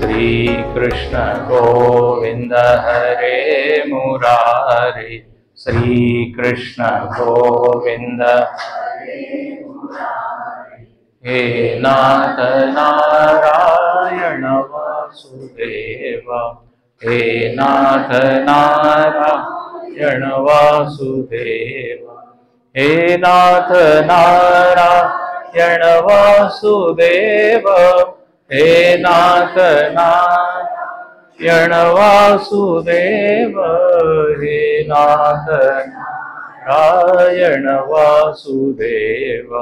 श्री कृष्ण गोविंद हरे मुरारी, श्री कृष्ण गोविंद हे नाथ नारायण वासुदेव, हे नाथ नारायण वासुदेव, हे नाथ नारायण वासुदेव, हे नाथ नारायण वासुदेव, हे नाथ नारायण वासुदेव,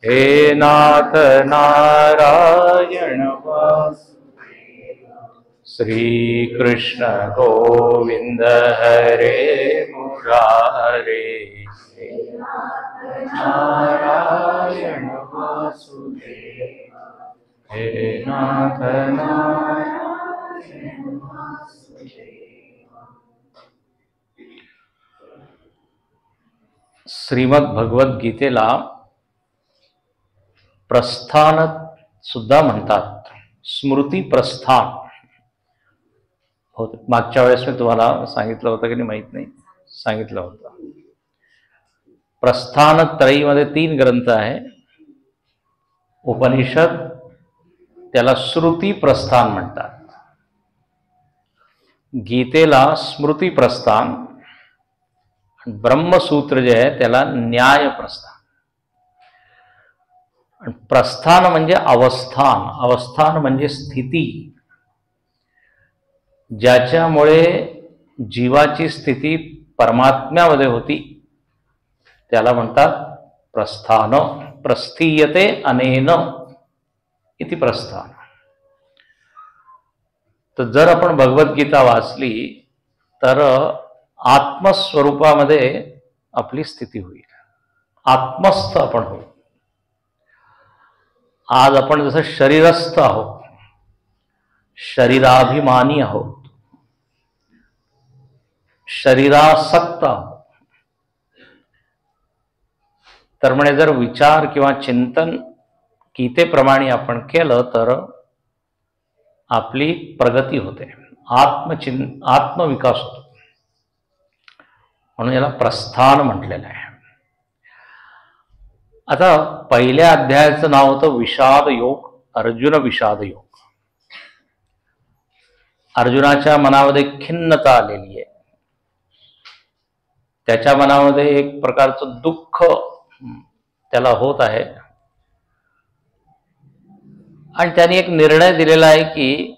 हे नाथ नारायण वासुदेव। श्री कृष्ण गोविंद हरे मुरारे, नारायण वासुदेव, हे नाथ नारायण वासुदेव। श्रीमद भगवद गीतेला प्रस्थान सुद्धा म्हणतात, स्मृती प्रस्थान होत। मागच्या वेळेस मी तुम्हाला सांगितलं होतं की नाही माहित नाही, सांगितलं होतं। प्रस्थान त्रयीमध्ये 3 ग्रंथ आहे। उपनिषद त्याला श्रुती प्रस्थान म्हणतात, गीतेला स्मृती प्रस्थान, ब्रह्मसूत्र जे आहे त्याला न्याय प्रस्थान। प्रस्थान म्हणजे अवस्थान, अवस्थान म्हणजे स्थिती, ज्याच्यामुळे जीवाची स्थिती परमात्म्यामध्ये होती त्याला म्हणतात प्रस्थान। प्रस्थीयते अनेन इति प्रस्थान। तर जर आपण भगवद्गीता वाचली तर आत्मस्वरूपामध्ये आपली स्थिती होईल, आत्मस्थ आपण होऊ। आज आपण जसं शरीरस्थ आहोत, शरीराभिमानी आहोत, शरीरासक्त आहोत, तर म्हणे जर विचार किंवा चिंतन गीतेप्रमाणे आपण केलं तर आपली प्रगती होते, आत्मविकास होतो। म्हणून याला प्रस्थान म्हटलेलं आहे। आता पहिल्या अध्यायाचं नाव होतं विषाद योग, अर्जुन विषाद योग। अर्जुनाच्या मनामध्ये खिन्नता आलेली आहे, त्याच्या मनामध्ये एक प्रकारचं दुःख त्याला होत आहे, आणि त्याने एक निर्णय दिलेला आहे की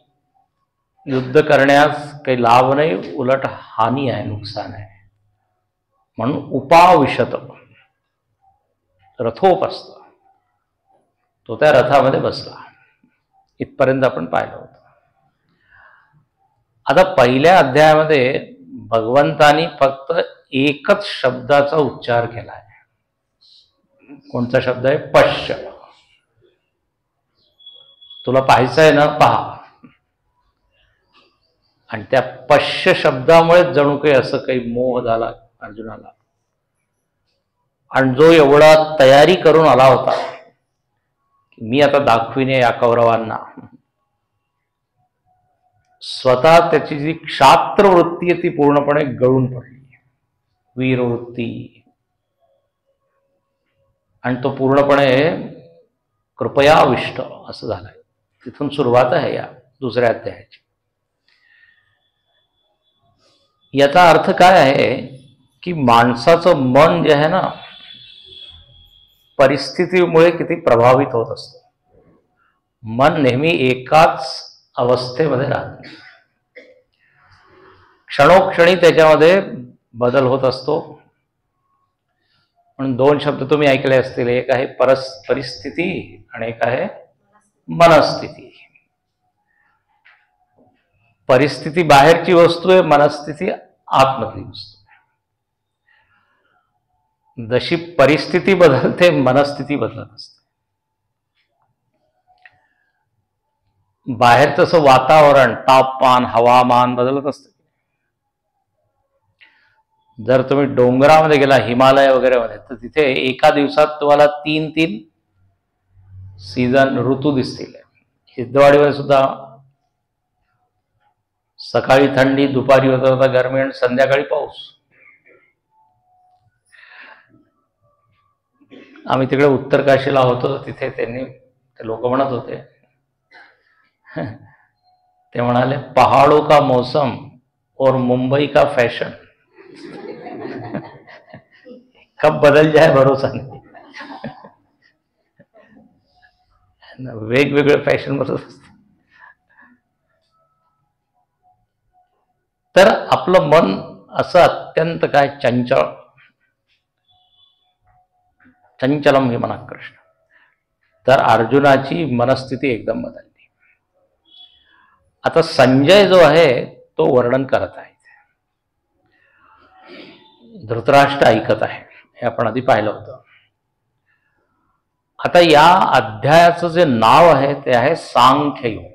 युद्ध करण्यास काही लाभ नाही, उलट हानी आहे, नुकसान आहे। म्हणून उपाविशत, रथोपस्थ, तो त्या रथामध्ये बसला। इथपर्यंत आपण पाहिलं होतं। आता पहिल्या अध्यायामध्ये भगवंतानी फक्त एकच शब्दाचा उच्चार केला आहे। कोणता शब्द आहे? पश्य। तुला पाहायचं आहे ना, पहा। आणि त्या पश्य शब्दामुळे जणू काही असं काही मोह झाला अर्जुनाला, आणि जो एवढा तयारी करून आला होता की मी आता दाखविणे या कौरवांना, स्वतः त्याची जी क्षात्र वृत्ती आहे ती पूर्णपणे गळून पडली, वीरवृत्ती, आणि तो पूर्णपणे कृपयाविष्ट असं झालंय। तिथून सुरुवात आहे या दुसऱ्या अध्यायाची। याचा अर्थ काय आहे की माणसाचं मन जे आहे ना, परिस्थितीमुळे किती प्रभावित होत असतं। मन नेहमी एकाच अवस्थेमध्ये राहत नाही, क्षणोक्षणी त्याच्यामध्ये बदल होत असतो। म्हणून 2 शब्द तुम्ही ऐकले असतील, एक आहे परिस्थिती आणि एक आहे मनस्थिती। परिस्थिती बाहेरची वस्तू आहे, मनस्थिती आतमधली वस्तू आहे। जशी परिस्थिती बदलते मनस्थिती बदलत असते। बाहेर तसं वातावरण, तापमान, हवामान बदलत असतं। जर तुम्ही डोंगरामध्ये गेला, हिमालय वगैरे मध्ये, तर तिथे एका दिवसात तुम्हाला 3 सीझन, ऋतू दिसतील। सिद्धवाडीवर सुद्धा सकाळी थंडी, दुपारी होता गरमी आणि संध्याकाळी पाऊस. आम्ही तिकडे उत्तर काशीला होतो, तिथे ते लोक म्हणत होते, ते म्हणाले पहाड़ों का मौसम और मुंबई का फैशन कब बदल जाए भरोसा नाही. वेगवेगळे फॅशन बदलत असते. तर आपलं मन असं अत्यंत काय चंचलम हे म्हणा कृष्ण. तर अर्जुनाची मनस्थिती एकदम बदलली. आता संजय जो आहे तो वर्णन करत आहे, धृतराष्ट्र ऐकत आहे, हे आपण आधी पाहिलं होतं. आता या अध्यायाचं जे नाव आहे ते आहे सांख्ययोग.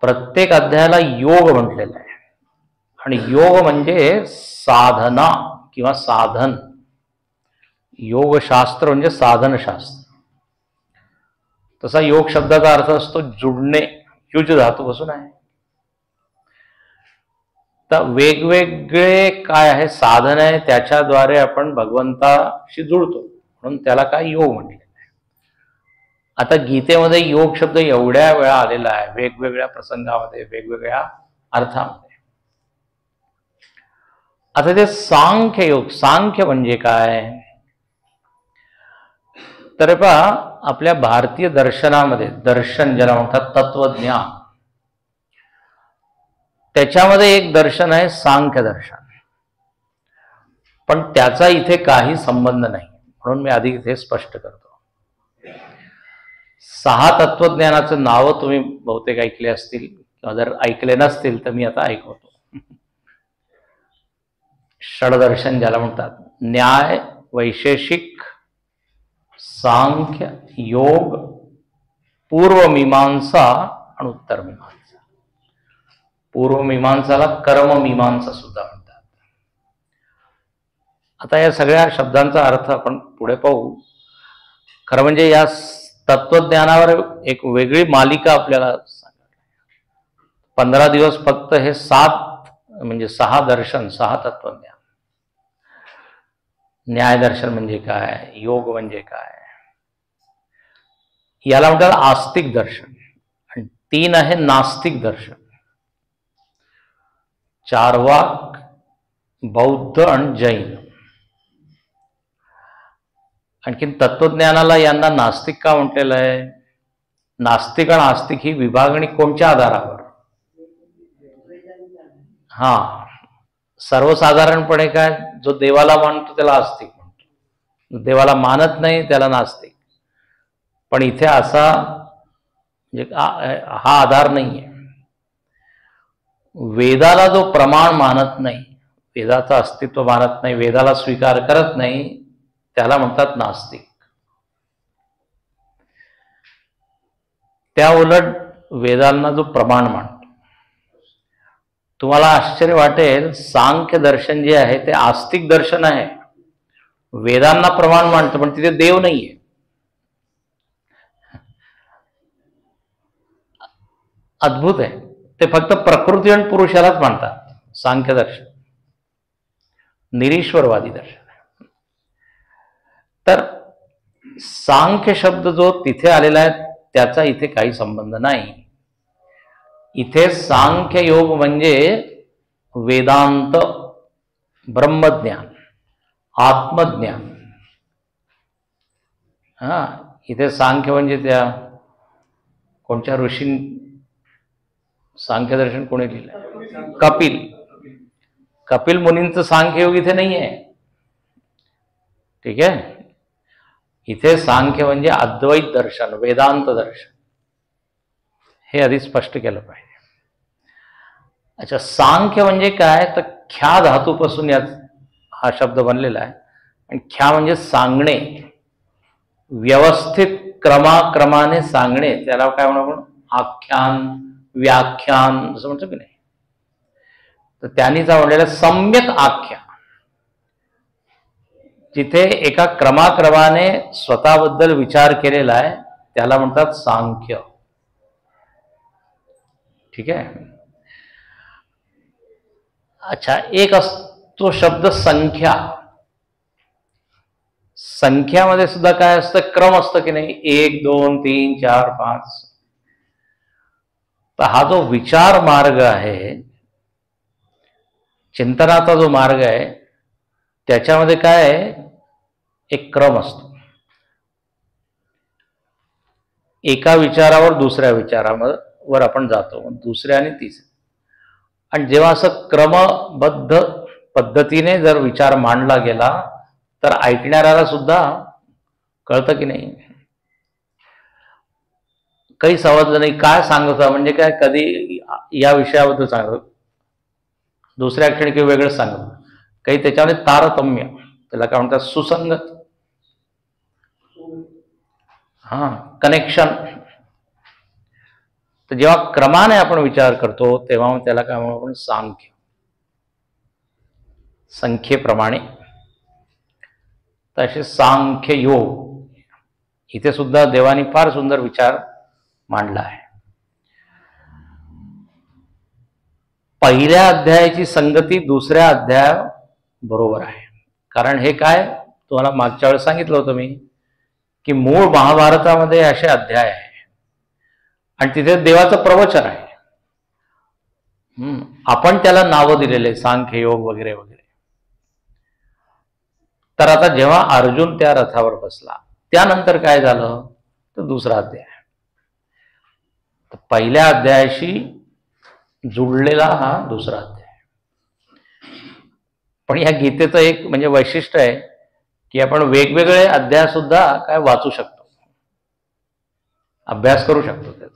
प्रत्येक अध्यायाला योग म्हटलेलं आहे आणि योग म्हणजे साधना किंवा साधन. योगशास्त्र म्हणजे साधनशास्त्र. तसा योग शब्दाचा अर्थ असतो जुडणे, युज धातूपासून आहे. तर वेगवेगळे काय आहे साधन आहे, त्याच्याद्वारे आपण भगवंताशी जुळतो, म्हणून त्याला काय योग म्हटलेलं आहे. आता गीतेमध्ये योग शब्द एवढ्या वेळा आलेला आहे, वेगवेगळ्या प्रसंगामध्ये, वेगवेगळ्या अर्थामध्ये. आता ते सांख्य योग, सांख्य म्हणजे काय तर पहा, आपल्या भारतीय दर्शनामध्ये दर्शन ज्याला म्हणतात तत्वज्ञान, त्याच्यामध्ये एक दर्शन आहे सांख्य दर्शन. पण त्याचा इथे काही संबंध नाही, म्हणून मी आधी इथे स्पष्ट करतो. 6 तत्वज्ञानाचं नाव तुम्ही बहुतेक ऐकले असतील, किंवा जर ऐकले नसतील तर मी आता ऐकवतो. षडदर्शन ज्याला म्हणतात, न्याय, वैशेषिक, सांख्य, योग, पूर्वमीमांसा आणि उत्तरमीमांसा. पूर्वमीमांसाला कर्ममीमांसा सुद्धा म्हणतात. आता या सगळ्या शब्दांचा अर्थ आपण पुढे पाहू. खरं म्हणजे या तत्वज्ञानावर एक वेगळी मालिका आपल्याला सांगायला. 15 दिवस फक्त हे 7 म्हणजे 6 दर्शन, 6 तत्वज्ञान. न्यायदर्शन म्हणजे काय, योग म्हणजे काय, याला म्हणतात आस्तिक दर्शन. आणि 3 आहे नास्तिक दर्शन, चार्वाक, बौद्ध आणि जैन. आणखीन तत्वज्ञानाला यांना नास्तिक का म्हटलेलं आहे? नास्तिक आणि आस्तिक ही विभागणी कोणत्या आधारावर? सर्वसाधारणपणे काय, जो देवाला मानतो त्याला आस्तिक म्हणतो, देवाला मानत नाही त्याला नास्तिक. पण इथे असा म्हणजे हा आधार नाहीये. वेदाला जो प्रमाण मानत नाही, वेदाचं अस्तित्व मानत नाही, वेदाला स्वीकार करत नाही, त्याला म्हणतात नास्तिक. त्या उलट वेदांना जो प्रमाण मानतो. तुम्हाला आश्चर्य वाटेल, सांख्य दर्शन जे आहे ते आस्तिक दर्शन आहे, वेदांना प्रमाण मानतं, पण तिथे देव नाहीये. अद्भुत आहे. ते फक्त प्रकृती आणि पुरुषालाच मानतात सांख्य दर्शन, निरीश्वरवादी दर्शन. तर सांख्य शब्द जो तिथे आलेला आहे त्याचा इथे काही संबंध नाही. इथे सांख्य योग म्हणजे वेदांत, ब्रह्मज्ञान, आत्मज्ञान. इथे सांख्य म्हणजे त्या कोणत्या ऋषी सांख्य दर्शन कोणी लिहिलं? कपिल मुनींचं सांख्य योग इथे नाही आहे. ठीक आहे. इथे सांख्य म्हणजे अद्वैत दर्शन, वेदांत दर्शन. हे आधी स्पष्ट केलं पाहिजे. अच्छा, सांख्य म्हणजे काय तर ख्या धातूपासून हा शब्द बनलेला आहे. आणि ख्या म्हणजे सांगणे, व्यवस्थित क्रमाक्रमाने सांगणे. त्याला काय म्हणू आपण? आख्यान, व्याख्यान जसं म्हणतो की नाही. तर त्यांनीच म्हणलेलं सम्यक आख्यान, जिथे एका क्रमाक्रमाने स्वतःबद्दल विचार केलेला आहे त्याला म्हणतात सांख्य. ठीक आहे. अच्छा, एक असतो शब्द संख्या. संख्यामध्ये सुद्धा काय असतं, क्रम असतं की नाही, 1 2 3 4 5. तर हा जो विचार मार्ग आहे, चिंतनाचा जो मार्ग आहे, त्याच्यामध्ये काय आहे, एक क्रम असतो. एका विचारावर दुसऱ्या विचारावर आपण जातो, दुसऱ्या आणि तिसऱ्या. आणि जेव्हा असं क्रमबद्ध पद्धतीने जर विचार मांडला गेला तर ऐकणाऱ्याला सुद्धा कळतं की नाही, काही समजलं नाही काय सांगत, म्हणजे काय, कधी या विषयाबद्दल सांगत, दुसऱ्या क्षणी काही वेगळंच सांगत, काही त्याच्यामध्ये तारतम्य, त्याला काय म्हणतात, सुसंगत, कनेक्शन. तर जेव्हा क्रमाने आपण विचार करतो तेव्हा त्याला काय म्हणू आपण, सांख्य, संख्येप्रमाणे. तसे सांख्य योग, इथे सुद्धा देवानी फार सुंदर विचार मांडला आहे. पहिल्या अध्यायाची संगती दुसऱ्या अध्याया बरोबर आहे. कारण हे काय, तुम्हाला मागच्या वेळेस सांगितलं होतं मी की मूळ महाभारतामध्ये असे अध्याय आहे आणि तिथे देवाचं प्रवचन आहे. आपण त्याला नावं दिलेले, सांख्य योग वगैरे वगैरे. तर आता जेव्हा अर्जुन त्या रथावर बसला त्यानंतर काय झालं, तर दुसरा अध्याय. तर पहिल्या अध्यायाशी जुळलेला हा दुसरा अध्याय. पण या गीतेचं एक म्हणजे वैशिष्ट्य आहे की आपण वेगवेगळे अध्याय सुद्धा काय वाचू शकतो, अभ्यास करू शकतो त्याचा.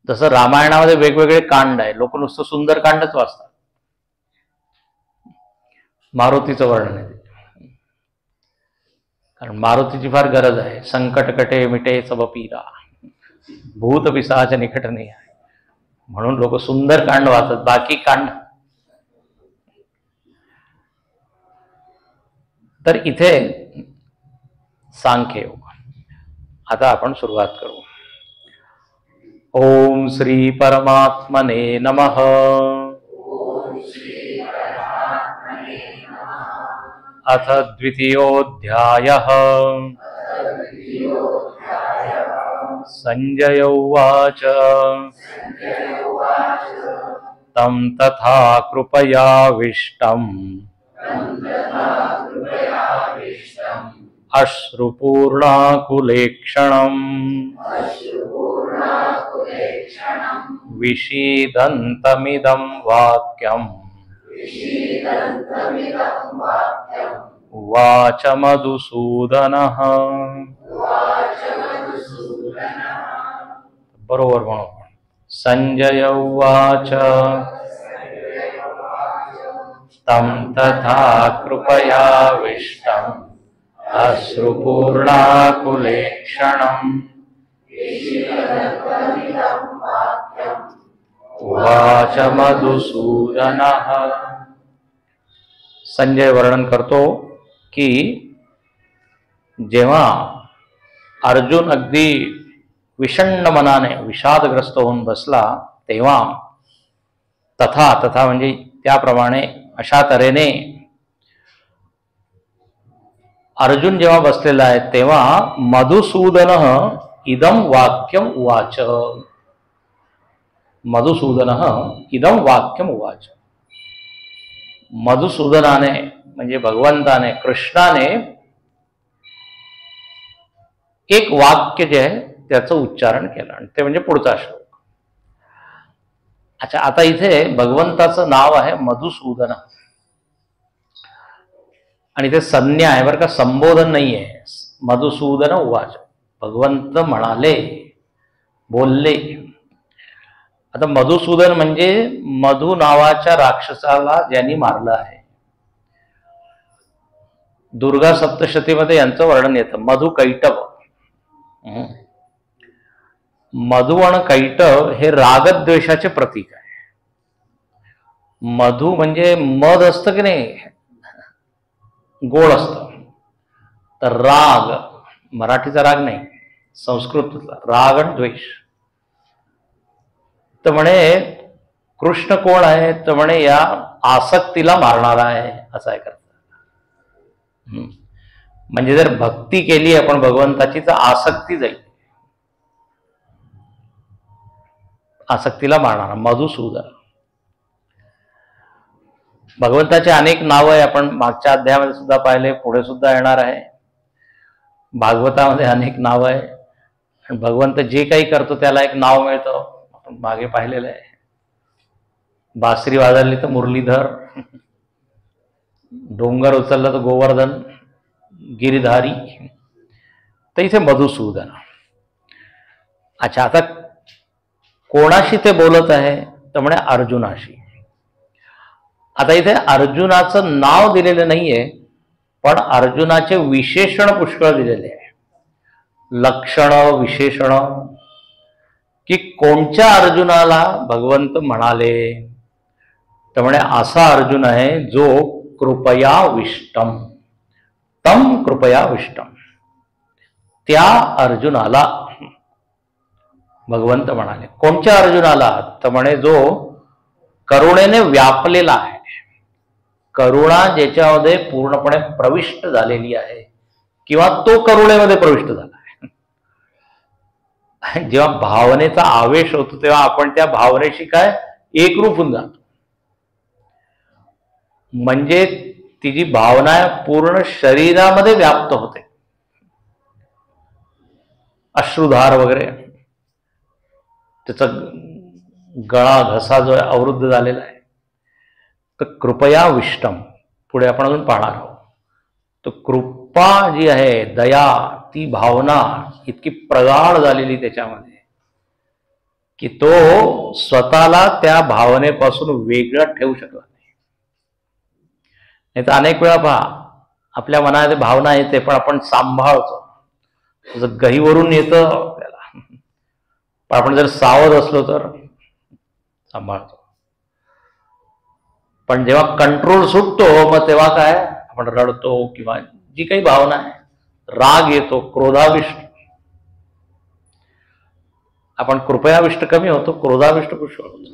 जसं रामायणामध्ये वेगवेगळे कांड आहे, लोक नुसतं सुंदरकांडच वाचतात, मारुतीचं वर्णन आहे, कारण मारुतीची फार गरज आहे. संकट कटे मिटे सब पीरा, भूत पिशाच निकट नाही आहे, म्हणून लोक सुंदर कांड वाचतात, बाकी कांड. तर इथे सांख्य योग. आता आपण सुरुवात करू. ओम श्री परमात्मने नमः. अथ द्वितीयोऽध्यायः. संजय उवाच. तं तथा कृपयाविष्टम् अश्रुपूर्णाकुलेक्षणम् विषीदन्तमिदं वाक्यम् उवाच मधुसूदनः. बरोबर म्हणू. संजय उवाच. तं तथा कृपयाविष्टम् अश्रुपूर्णाकुलेक्षणम् उवाच मधुसूदनः. संजय वर्णन करतो की जेव्हा अर्जुन अगदी विषण्ण मनाने विषादग्रस्त होऊन बसला तेव्हा तथा तथा म्हणजे त्याप्रमाणे अशा तऱ्हेने अर्जुन जेव्हा बसलेला आहे तेव्हा मधुसूदनः इदं वाक्यम उवाच. मधुसूदनः इदं वाक्यम उवाच. मधुसूदनाने म्हणजे भगवंताने, कृष्णाने एक वाक्य जे आहे त्याचं उच्चारण केलं आणि ते म्हणजे पुढचा श्लोक. अच्छा, आता इथे भगवंताचं नाव आहे मधुसूदन आणि ते संज्ञा आहे बरं का, संबोधन नाही आहे. मधुसूदन उवाच, भगवंत म्हणाले, बोलले. आता मधुसूदन म्हणजे मधु नावाच्या राक्षसाला ज्यांनी मारलं आहे. दुर्गा सप्तशतीमध्ये यांचं वर्णन येतं. मधु कैटभ. मधु आणि कैटभ हे रागद्वेषाचे प्रतीक आहे. मधु म्हणजे मध असतं की नाही, गोड असतं. तर राग, मराठीचा राग नाही, संस्कृतचा राग आणि द्वेष. तर म्हणे कृष्ण कोण आहे, तर म्हणे या आसक्तीला मारणारा आहे, असं आहे करता. म्हणजे जर भक्ती केली आपण भगवंताची तर आसक्ती जाईल, आसक्तीला मारणारा मधुसूदन. भगवंताचे अनेक नाव आहे, आपण मागच्या अध्यायामध्ये सुद्धा पाहिले, पुढे सुद्धा येणार आहे. भागवतामध्ये अनेक नाव आहे आणि भगवंत जे काही करतो त्याला एक नाव मिळतं, आपण मागे पाहिलेलं आहे. बासरी वाजवली तर मुरलीधर, डोंगर उचलला तर गोवर्धन गिरिधारी, तर इथे मधुसूदन. अच्छा, आता कोणाशी ते बोलत आहे, तर म्हणे अर्जुनाशी. आता इथे अर्जुनाचं नाव दिलेलं नाहीये, पण अर्जुनाचे विशेषण पुष्कळ दिलेले आहे, लक्षण विशेषण, की कोणत्या अर्जुनाला भगवंत म्हणाले, तर म्हणे असा अर्जुन आहे जो कृपया विष्टम, तम कृपया विष्टम, त्या अर्जुनाला भगवंत म्हणाले. कोणत्या अर्जुनाला, तर म्हणे जो करुणेने व्यापलेला आहे, करुणा ज्याच्यामध्ये पूर्णपणे प्रविष्ट झालेली आहे, किंवा तो करुणेमध्ये प्रविष्ट झाला आहे. जेव्हा भावनेचा आवेश होतो तेव्हा आपण त्या भावनेशी काय एकरूप होऊन जातो. म्हणजे ती जी भावना पूर्ण शरीरामध्ये व्याप्त होते, अश्रुधार वगैरे, त्याचा गळा घसा जो आहे अवरुद्ध झालेला आहे. तर कृपया विष्टम, पुढे आपण अजून पाहणार आहोत. तर कृपा जी आहे, दया, ती भावना इतकी प्रगाढ झालेली त्याच्यामध्ये की तो स्वतःला त्या भावनेपासून वेगळं ठेवू शकला नाही. तर अनेक वेळा पहा, आपल्या मनामध्ये भावना येते पण आपण सांभाळतो, जसं गहीवरून येतं आपल्याला, पण आपण जर सावध असलो तर सांभाळतो. पण जेव्हा कंट्रोल सुटतो मग तेव्हा काय, आपण रडतो, किंवा जी काही भावना आहे, राग येतो, क्रोधाविष्ट, आपण कृपयाविष्ट कमी होतो, क्रोधाविष्ट पुष्कळ होतो.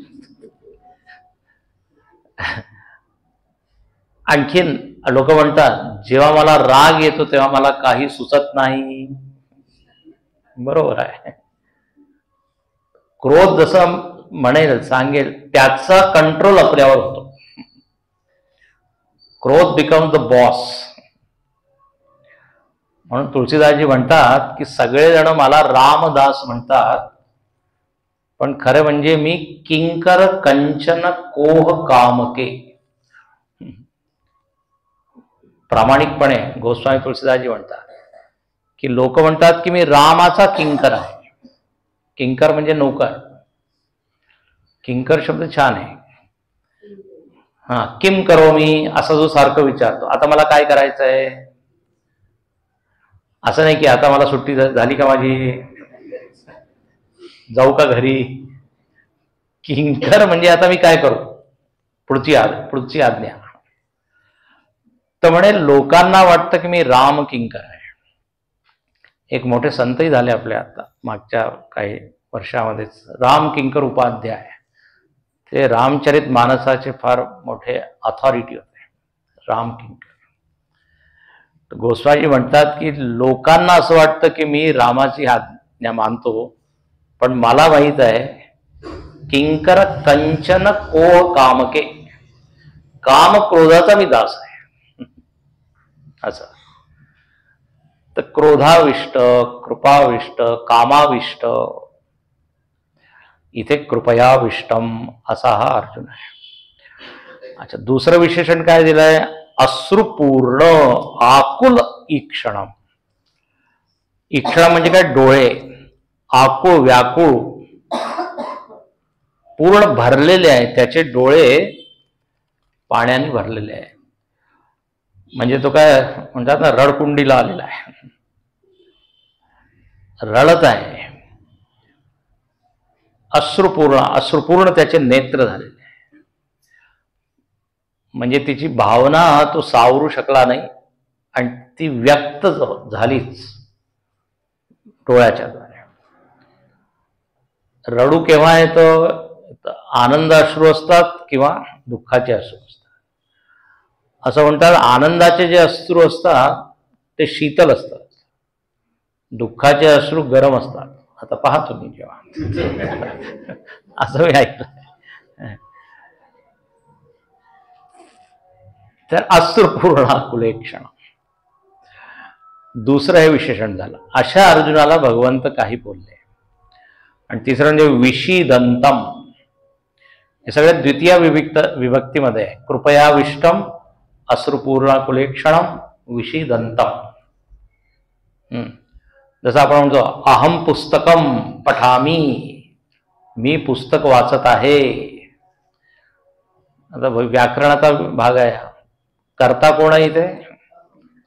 आणखीन लोक म्हणतात जेव्हा मला राग येतो तेव्हा मला काही सुचत नाही. बरोबर आहे. क्रोध जसं म्हणेल, सांगेल, त्याचा कंट्रोल आपल्यावर होतो. क्रोध बिकम द बॉस. म्हणून तुळशीदासजी म्हणतात की सगळेजण मला रामदास म्हणतात, पण खरं म्हणजे मी किंकर कंचन कोह कामके. प्रामाणिकपणे गोस्वामी तुळशीदासजी म्हणतात की लोक म्हणतात की मी रामाचा किंकर आहे. किंकर म्हणजे नोकर. किंकर शब्द छान आहे. हा, किम करो मी, असं जो सारखं विचारतो, आता मला काय करायचं आहे, असं नाही की आता मला सुट्टी झाली का माझी, जाऊ का घरी. किंकर म्हणजे आता मी काय करू, पुढची आज्ञा. तर म्हणे लोकांना वाटतं की मी राम किंकर आहे. एक मोठे संतही झाले आपल्या आता मागच्या काही वर्षामध्येच, राम किंकर उपाध्याय. ते रामचरित मानसाचे फार मोठे अथॉरिटी होते, राम किंकर. तर गोस्वामी म्हणतात की लोकांना असं वाटतं की मी रामाची आज्ञा मानतो, पण मला माहित आहे किंकर कंचन कोह कामके, काम क्रोधाचा मी दास आहे. असं. तर क्रोधाविष्ट, कृपाविष्ट, कामाविष्ट, इथे कृपयाविष्टम असा हा अर्जुन आहे. अच्छा, दुसरं विशेषण काय दिलंय, अश्रुपूर्ण आकुल ईक्षणम. ईक्षण म्हणजे काय, डोळे, आकुळ व्याकुळ, पूर्ण भरलेले आहे, त्याचे डोळे पाण्याने भरलेले आहे. म्हणजे तो काय म्हणतात ना, रडकुंडीला आलेला आहे, रडत आहे. अश्रुपूर्ण त्याचे नेत्र झालेले आहे. म्हणजे तिची भावना तो सावरू शकला नाही आणि ती व्यक्त झालीच डोळ्याच्या द्वारे. रडू केव्हा येतं, आनंद अश्रू असतात किंवा दुःखाचे अश्रू असतात. असं म्हणतात आनंदाचे जे अश्रू असतात ते शीतल असतात, दुःखाचे अश्रू गरम असतात. आता पहा तुम्ही जेव्हा असं मी ऐकलं. तर अश्रुपूर्णा कुलेक्षण दुसरं हे विशेषण झालं. अशा अर्जुनाला भगवंत काही बोलले. आणि तिसरं म्हणजे विषीदंतम, हे सगळे द्वितीय विभक्तीमध्ये आहे. कृपया विष्टम, अश्रुपूर्णा कुलेक्षणम, विषीदंतम. जसं आपण म्हणतो अहम पुस्तकम पठामी, मी पुस्तक वाचत आहे. आता व्याकरणाचा भाग आहे. कर्ता कोण आहे इथे?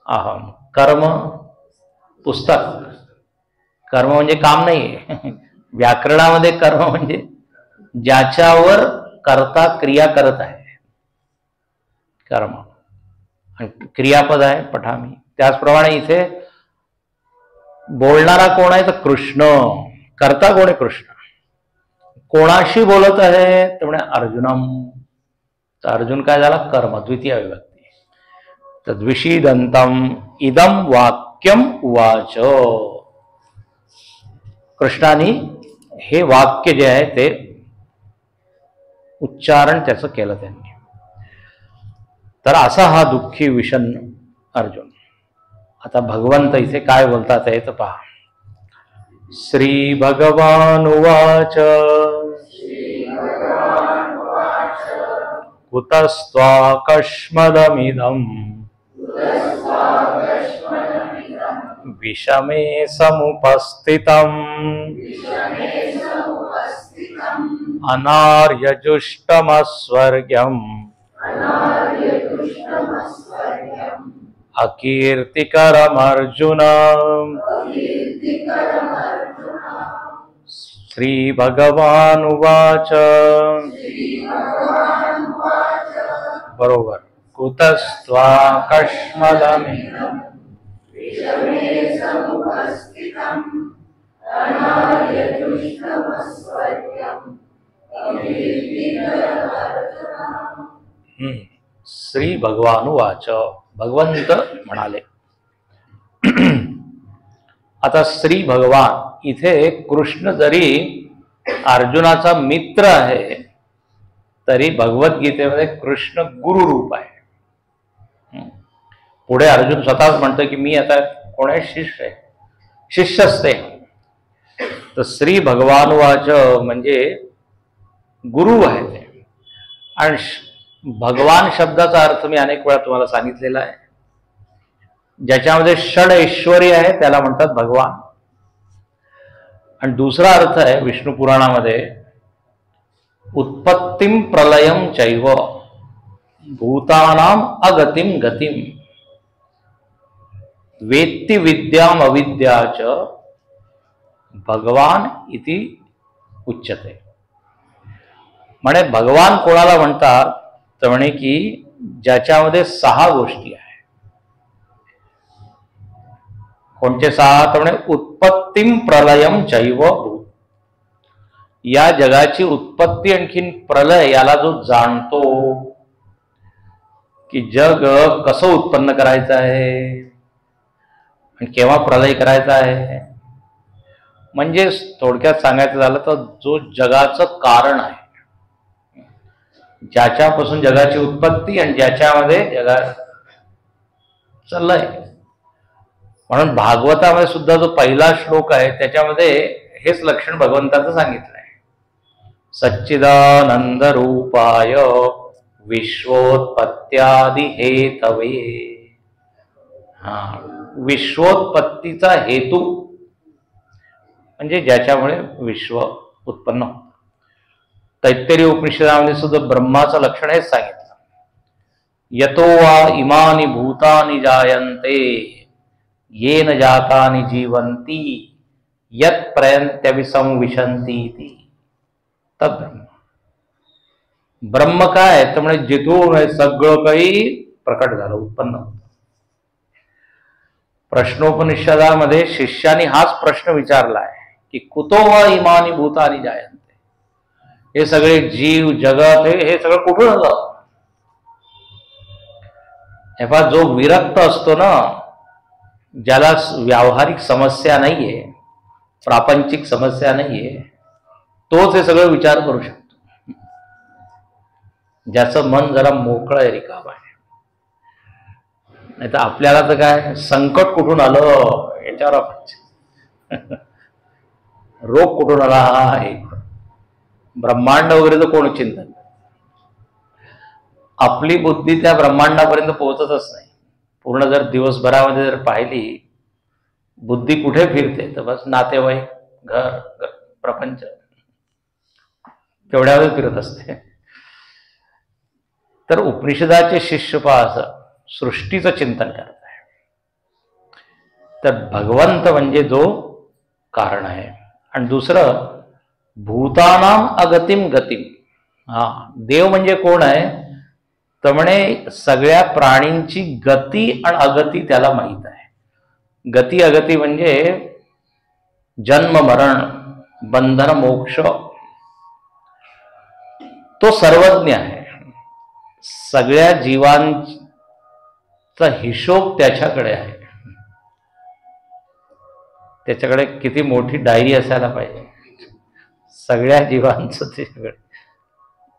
अहम. कर्म पुस्तक, कर्म म्हणजे काम नाही. व्याकरणामध्ये कर्म म्हणजे ज्याच्यावर कर्ता क्रिया करत आहे, कर्म. आणि क्रियापद आहे पठामी. त्याचप्रमाणे इथे बोलणारा कोण आहे तर कृष्ण. कर्ता कोण आहे? कृष्ण. कोणाशी बोलत आहे तर म्हणे अर्जुनम. तर अर्जुन काय झाला? कर्म, द्वितीय विभक्ती. तद्विषीदंतम इदम वाक्यम उवाच. कृष्णाने हे वाक्य जे आहे ते उच्चारण त्याचं केलं त्यांनी. तर असा हा दुःखी विषण्ण अर्जुन. आता भगवंत इथे काय बोलतात हे तर पहा. श्री भगवान उवाच कुतस्त्वाकस्मदमिदम् विषमे समुपस्थितम् अनार्यजुष्टमस्वर्ग्यम् अकीर्तिकरमर्जुन. श्री भगवान उवाच. बरोबर. कुतस्त्वाकस्मदमिदम् श्री भगवान वाच. भगवंत म्हणाले. आता श्री भगवान इथे कृष्ण जरी अर्जुनाचा मित्र आहे तरी भगवद्गीतेमध्ये कृष्ण गुरु रूप आहे. पुढे अर्जुन स्वतःच म्हणतो की मी आता कोण आहे? शिष्य आहे, शिष्य असते. तर श्री भगवान वाच म्हणजे गुरु आहे ते. आणि भगवान शब्दाचा अर्थ मी अनेक वेळा तुम्हाला सांगितलेला आहे. ज्याच्यामध्ये षड ऐश्वर्य आहे त्याला म्हणतात भगवान. आणि दुसरा अर्थ आहे विष्णू पुराणामध्ये उत्पत्तिम प्रलयम चैव भूतानाम अगतिम गतिम वेत्ति विद्याम अविद्याच भगवान इति उच्यते. म्हणे भगवान कोणाला म्हणतात तर म्हणे की ज्याच्यामध्ये 6 गोष्टी आहे. कोणते 6 तर म्हणे उत्पत्तिम प्रलयम चैव भूत. या जगाची उत्पत्ती आणखीन प्रलय याला जो जाणतो की जग कसं उत्पन्न करायचं आहे आणि केव्हा प्रलय करायचा आहे. म्हणजे थोडक्यात सांगायचं झालं तर जो जगाचं कारण आहे, ज्याच्यापासून जगाची उत्पत्ती आणि ज्याच्यामध्ये जगा चाललंय. म्हणून भागवतामध्ये सुद्धा जो पहिला श्लोक आहे त्याच्यामध्ये हेच लक्षण भगवंताचं सांगितलं आहे. सच्चिदानंद रूपाय विश्वोत्पत्त्यादि हेतवे. विश्वोत्पत्तीचा हेतू म्हणजे ज्याच्यामुळे विश्व उत्पन्न होतं. तैत्तिरीय उपनिषदामध्ये सुद्धा ब्रह्माचं लक्षण हेच सांगितलं. यतो वा इमानि भूतानि जायन्ते येन जातानि जीवन्ति यत् प्रयन्त्यभिसंविशन्ति इति तद्ब्रह्म. ब्रह्म काय तर म्हणजे जिथून हे सगळं काही प्रकट झालं, उत्पन्न होतं. प्रश्नोपनिषदामध्ये शिष्याने हाच प्रश्न विचारला आहे की कुतो वा इमानि भूतानि जायन्ते. हे सगळे जीव जगत हे सगळं कुठून आलं? हे पहा, जो विरक्त असतो ना, ज्याला व्यावहारिक समस्या नाहीये, प्रापंचिक समस्या नाहीये, तोच हे सगळं विचार करू शकतो. ज्याचं मन जरा मोकळं आहे, रिकाम आहे. नाही तर आपल्याला तर काय, संकट कुठून आलं याच्यावर आपण रोग कुठून आला हा एक, ब्रह्मांड वगैरे तर कोण चिंतन. आपली बुद्धी त्या ब्रह्मांडापर्यंत पोहोचतच नाही. पूर्ण जर दिवसभरामध्ये जर पाहिली बुद्धी कुठे फिरते, तर बस नातेवाईक, घर, प्रपंच, तेवढ्यावर फिरत असते. तर उपनिषदाचे शिष्य पहा असं सृष्टीचं चिंतन करत आहे. तर भगवंत म्हणजे जो कारण आहे. आणि दुसरं भूतानाम अगतिम गतिम. देव म्हणजे कोण आहे? तर म्हणे सगळ्या प्राणींची गती आणि अगती त्याला माहीत आहे. गती अगती म्हणजे जन्म मरण, बंधन मोक्ष, तो सर्वज्ञ आहे. सगळ्या जीवांचा हिशोब त्याच्याकडे आहे. त्याच्याकडे किती मोठी डायरी असायला पाहिजे, सगळ्या जीवांचं त्याच्याकडे.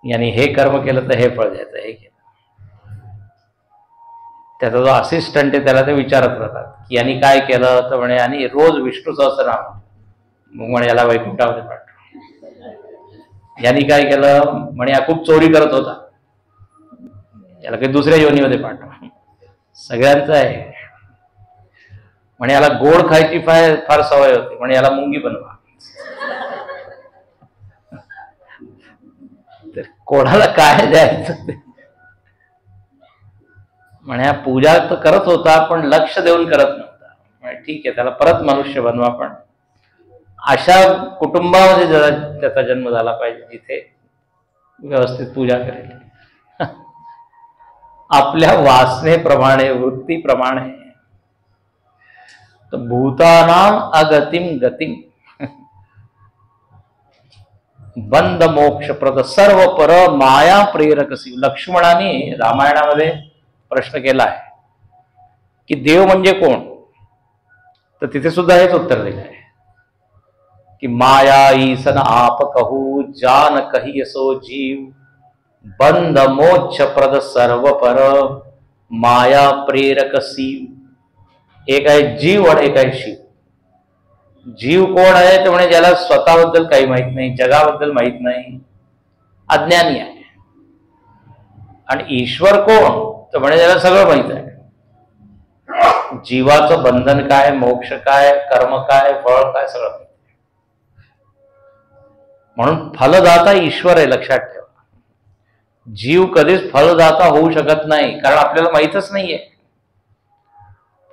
यांनी हे कर्म केलं तर हे फळ द्यायचं, हे केलं. त्याचा जो असिस्टंट आहे त्याला ते विचारत राहतात की यांनी काय केलं, तर म्हणे आणि रोज विष्णू सहस्रनाम, मग म्हणे याला वैकुंठामध्ये पाठव. यांनी काय केलं, म्हणे हा खूप चोरी करत होता, याला काही दुसऱ्या योनीमध्ये पाठव. सगळ्यांचं आहे. म्हणे याला गोड खायची फार सवय होती, म्हणे याला मुंगी बनवा. तर कोणाला काय द्यायचं ते. म्हणे पूजा तर करत होता पण लक्ष देऊन करत नव्हता. म्हणे ठीक आहे, त्याला परत मनुष्य बनवा, पण अशा कुटुंबामध्ये त्याचा जन्म झाला पाहिजे जिथे व्यवस्थित पूजा करेल. आपल्या वासनेप्रमाणे, वृत्तीप्रमाणे. तर भूतानाम अगतिम गतिम बंद मोक्षप्रद सर्व पर माया प्रेरकसी. लक्ष्मणाने रामायणामध्ये प्रश्न केला आहे की देव म्हणजे कोण, तर तिथे सुद्धा हेच उत्तर दिलं आहे की माया ईसन आप कहू जान कही असो जीव बंद मोक्ष प्रद सर्व पर माया प्रेरक शिव. एक आहे जीव आणि एक आहे शिव. जीव कोण आहे, तर म्हणे ज्याला स्वतःबद्दल काही माहित नाही, जगाबद्दल माहित नाही, अज्ञानी आहे. आणि ईश्वर कोण, तर म्हणे ज्याला सगळं माहित आहे. जीवाचं बंधन काय, मोक्ष काय, कर्म काय, फळ काय, सगळं माहित आहे. म्हणून फलदाता ईश्वर आहे, लक्षात ठेवा. जीव कधीच फलदाता होऊ शकत नाही, कारण आपल्याला माहीतच नाहीये.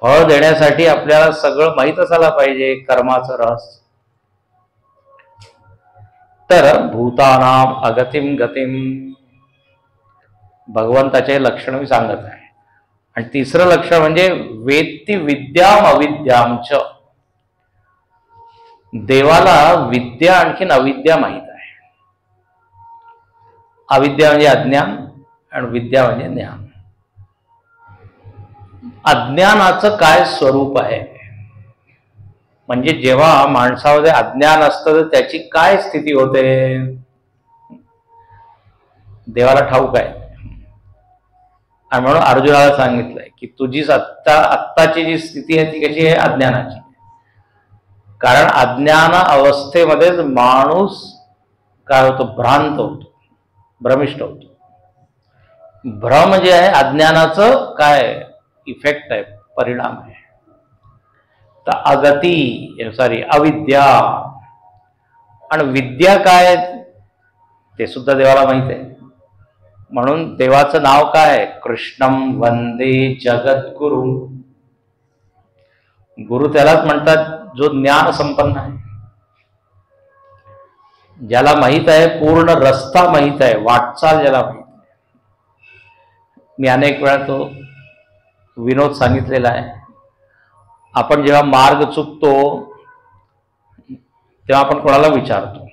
फळ देण्यासाठी आपल्याला सगळं माहीत असायला पाहिजे, कर्माचं रहस्य. तर भूतानाम अगतिम गतिम, भगवंताचे लक्षण मी सांगत आहे. आणि तिसरं लक्षण म्हणजे वेत्ती विद्याम अविद्यामच. देवाला विद्या आणखीन अविद्या माहीत आहे. अविद्या म्हणजे अज्ञान आणि विद्या म्हणजे ज्ञान. अज्ञानाचं काय स्वरूप आहे, म्हणजे जेव्हा माणसामध्ये अज्ञान असतं तर त्याची काय स्थिती होते, देवाला ठाऊक आहे. आणि म्हणून अर्जुनाला सांगितलंय की तुझी आत्ताची जी स्थिती आहे ती कशी आहे, अज्ञानाची. कारण अज्ञान अवस्थेमध्येच माणूस काय होतो, भ्रांत होतो, भ्रमिष्ट होतो. भ्रम जे आहे अज्ञानाचं काय इफेक्ट आहे, परिणाम आहे. तर अविद्या. आणि विद्या काय ते सुद्धा देवाला माहित आहे. म्हणून देवाचं नाव काय, कृष्णम वंदे जगद्गुरु. गुरु त्यालाच म्हणतात जो ज्ञान संपन्न आहे, ज्याला माहित आहे, पूर्ण रस्ता माहित आहे, वाटचाल ज्याला माहित आहे. मी अनेक वेळा तो विनोद सांगितलेला आहे. आपण जेव्हा मार्ग चुकतो तेव्हा आपण कोणाला विचारतो,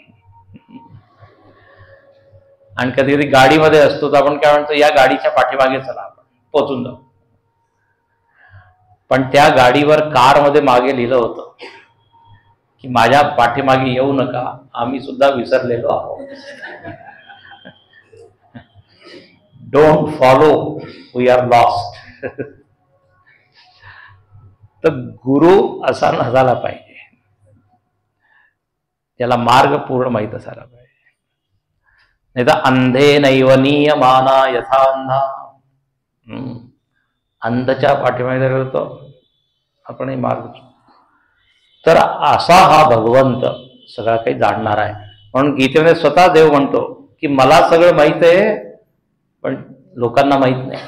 आणि कधी कधी गाडीमध्ये असतो तर आपण काय म्हणतो, या गाडीच्या पाठीमागे चला आपण पोचून जाऊ. पण त्या गाडीवर कारमध्ये मागे लिहिलं होतं की माझ्या पाठीमागे येऊ नका, आम्ही सुद्धा विसरलेलो आहोत. Don't follow, we are lost. तर गुरु असा नसायला पाहिजे, त्याला मार्ग पूर्ण माहीत असायला पाहिजे. नाही तर अंधे नैवनीय माना यथा अंधा, अंधच्या पाठीमागे होतो आपणही मार्ग. तर असा हा भगवंत सगळं काही जाणणार आहे. म्हणून गीतेमध्ये स्वतः देव म्हणतो की मला सगळं माहित आहे पण लोकांना माहित नाही.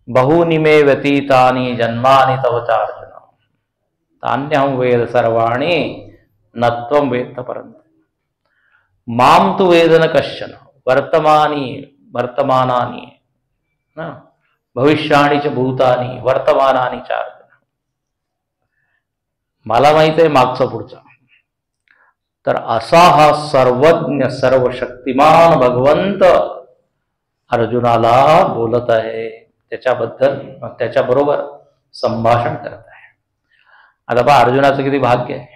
बहुनी मे व्यतीतानि जन्मानि तव चार्जुन तान्यहं वेद सर्वाणि नत्वं वेत्त परंतु माम तु वेद न कश्चन वर्तमानानि भविष्याणि च भूतानि वर्तमानानि च. मला माहित आहे मागचं पुढचं. तर असा हा सर्वज्ञ सर्वशक्तिमान भगवंत अर्जुनाला बोलत आहे, त्याच्याबद्दल त्याच्याबरोबर संभाषण करत आहे. आता पहा अर्जुनाचं किती भाग्य आहे.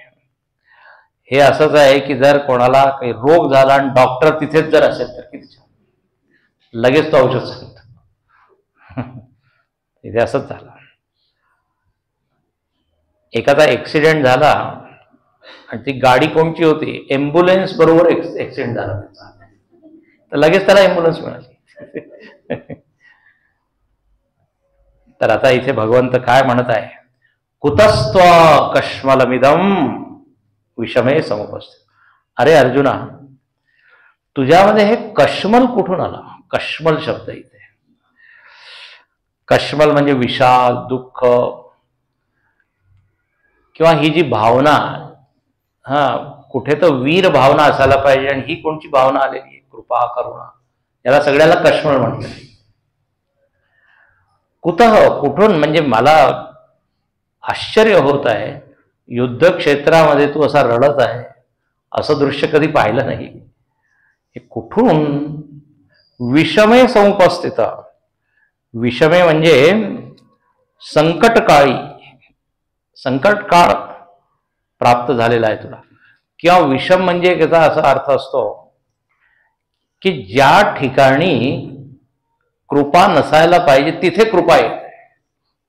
हे असंच आहे की जर कोणाला काही रोग झाला आणि डॉक्टर तिथेच जर असेल तर किती छान, लगेच तो औषध सांगतो. इथे असंच झालं. एखादा ऍक्सिडेंट झाला आणि ती गाडी कोणची होती, एम्ब्युलन्स बरोबर ऍक्सिडेंट झाला त्याचा, तर लगेच त्याला एम्ब्युलन्स मिळाली. तर आता इथे भगवंत काय म्हणत आहे, कुतस्त्वा कश्मलमिदं विषमे समुपस्थित. अरे अर्जुना, तुझ्यामध्ये हे कश्मल कुठून आला? कश्मल शब्द इथे, कश्मल म्हणजे विषाद, दुःख, किंवा ही जी भावना, कुठे तर वीर भावना असायला पाहिजे आणि ही कोणची भावना आलेली आहे, कृपा करुणा, याला सगळ्याला कश्मल म्हणतात. कुठून म्हणजे मला आश्चर्य होत आहे, युद्ध क्षेत्रामध्ये तू असा रडत आहे असं दृश्य कधी पाहिलं नाही. हे कुठून? विषमे समुपस्थित. विषमे म्हणजे संकटकाळी, संकटकाळ प्राप्त झालेला आहे तुला. किंवा विषम म्हणजे त्याचा असा अर्थ असतो की ज्या ठिकाणी कृपा नसायला पाहिजे तिथे कृपा येते.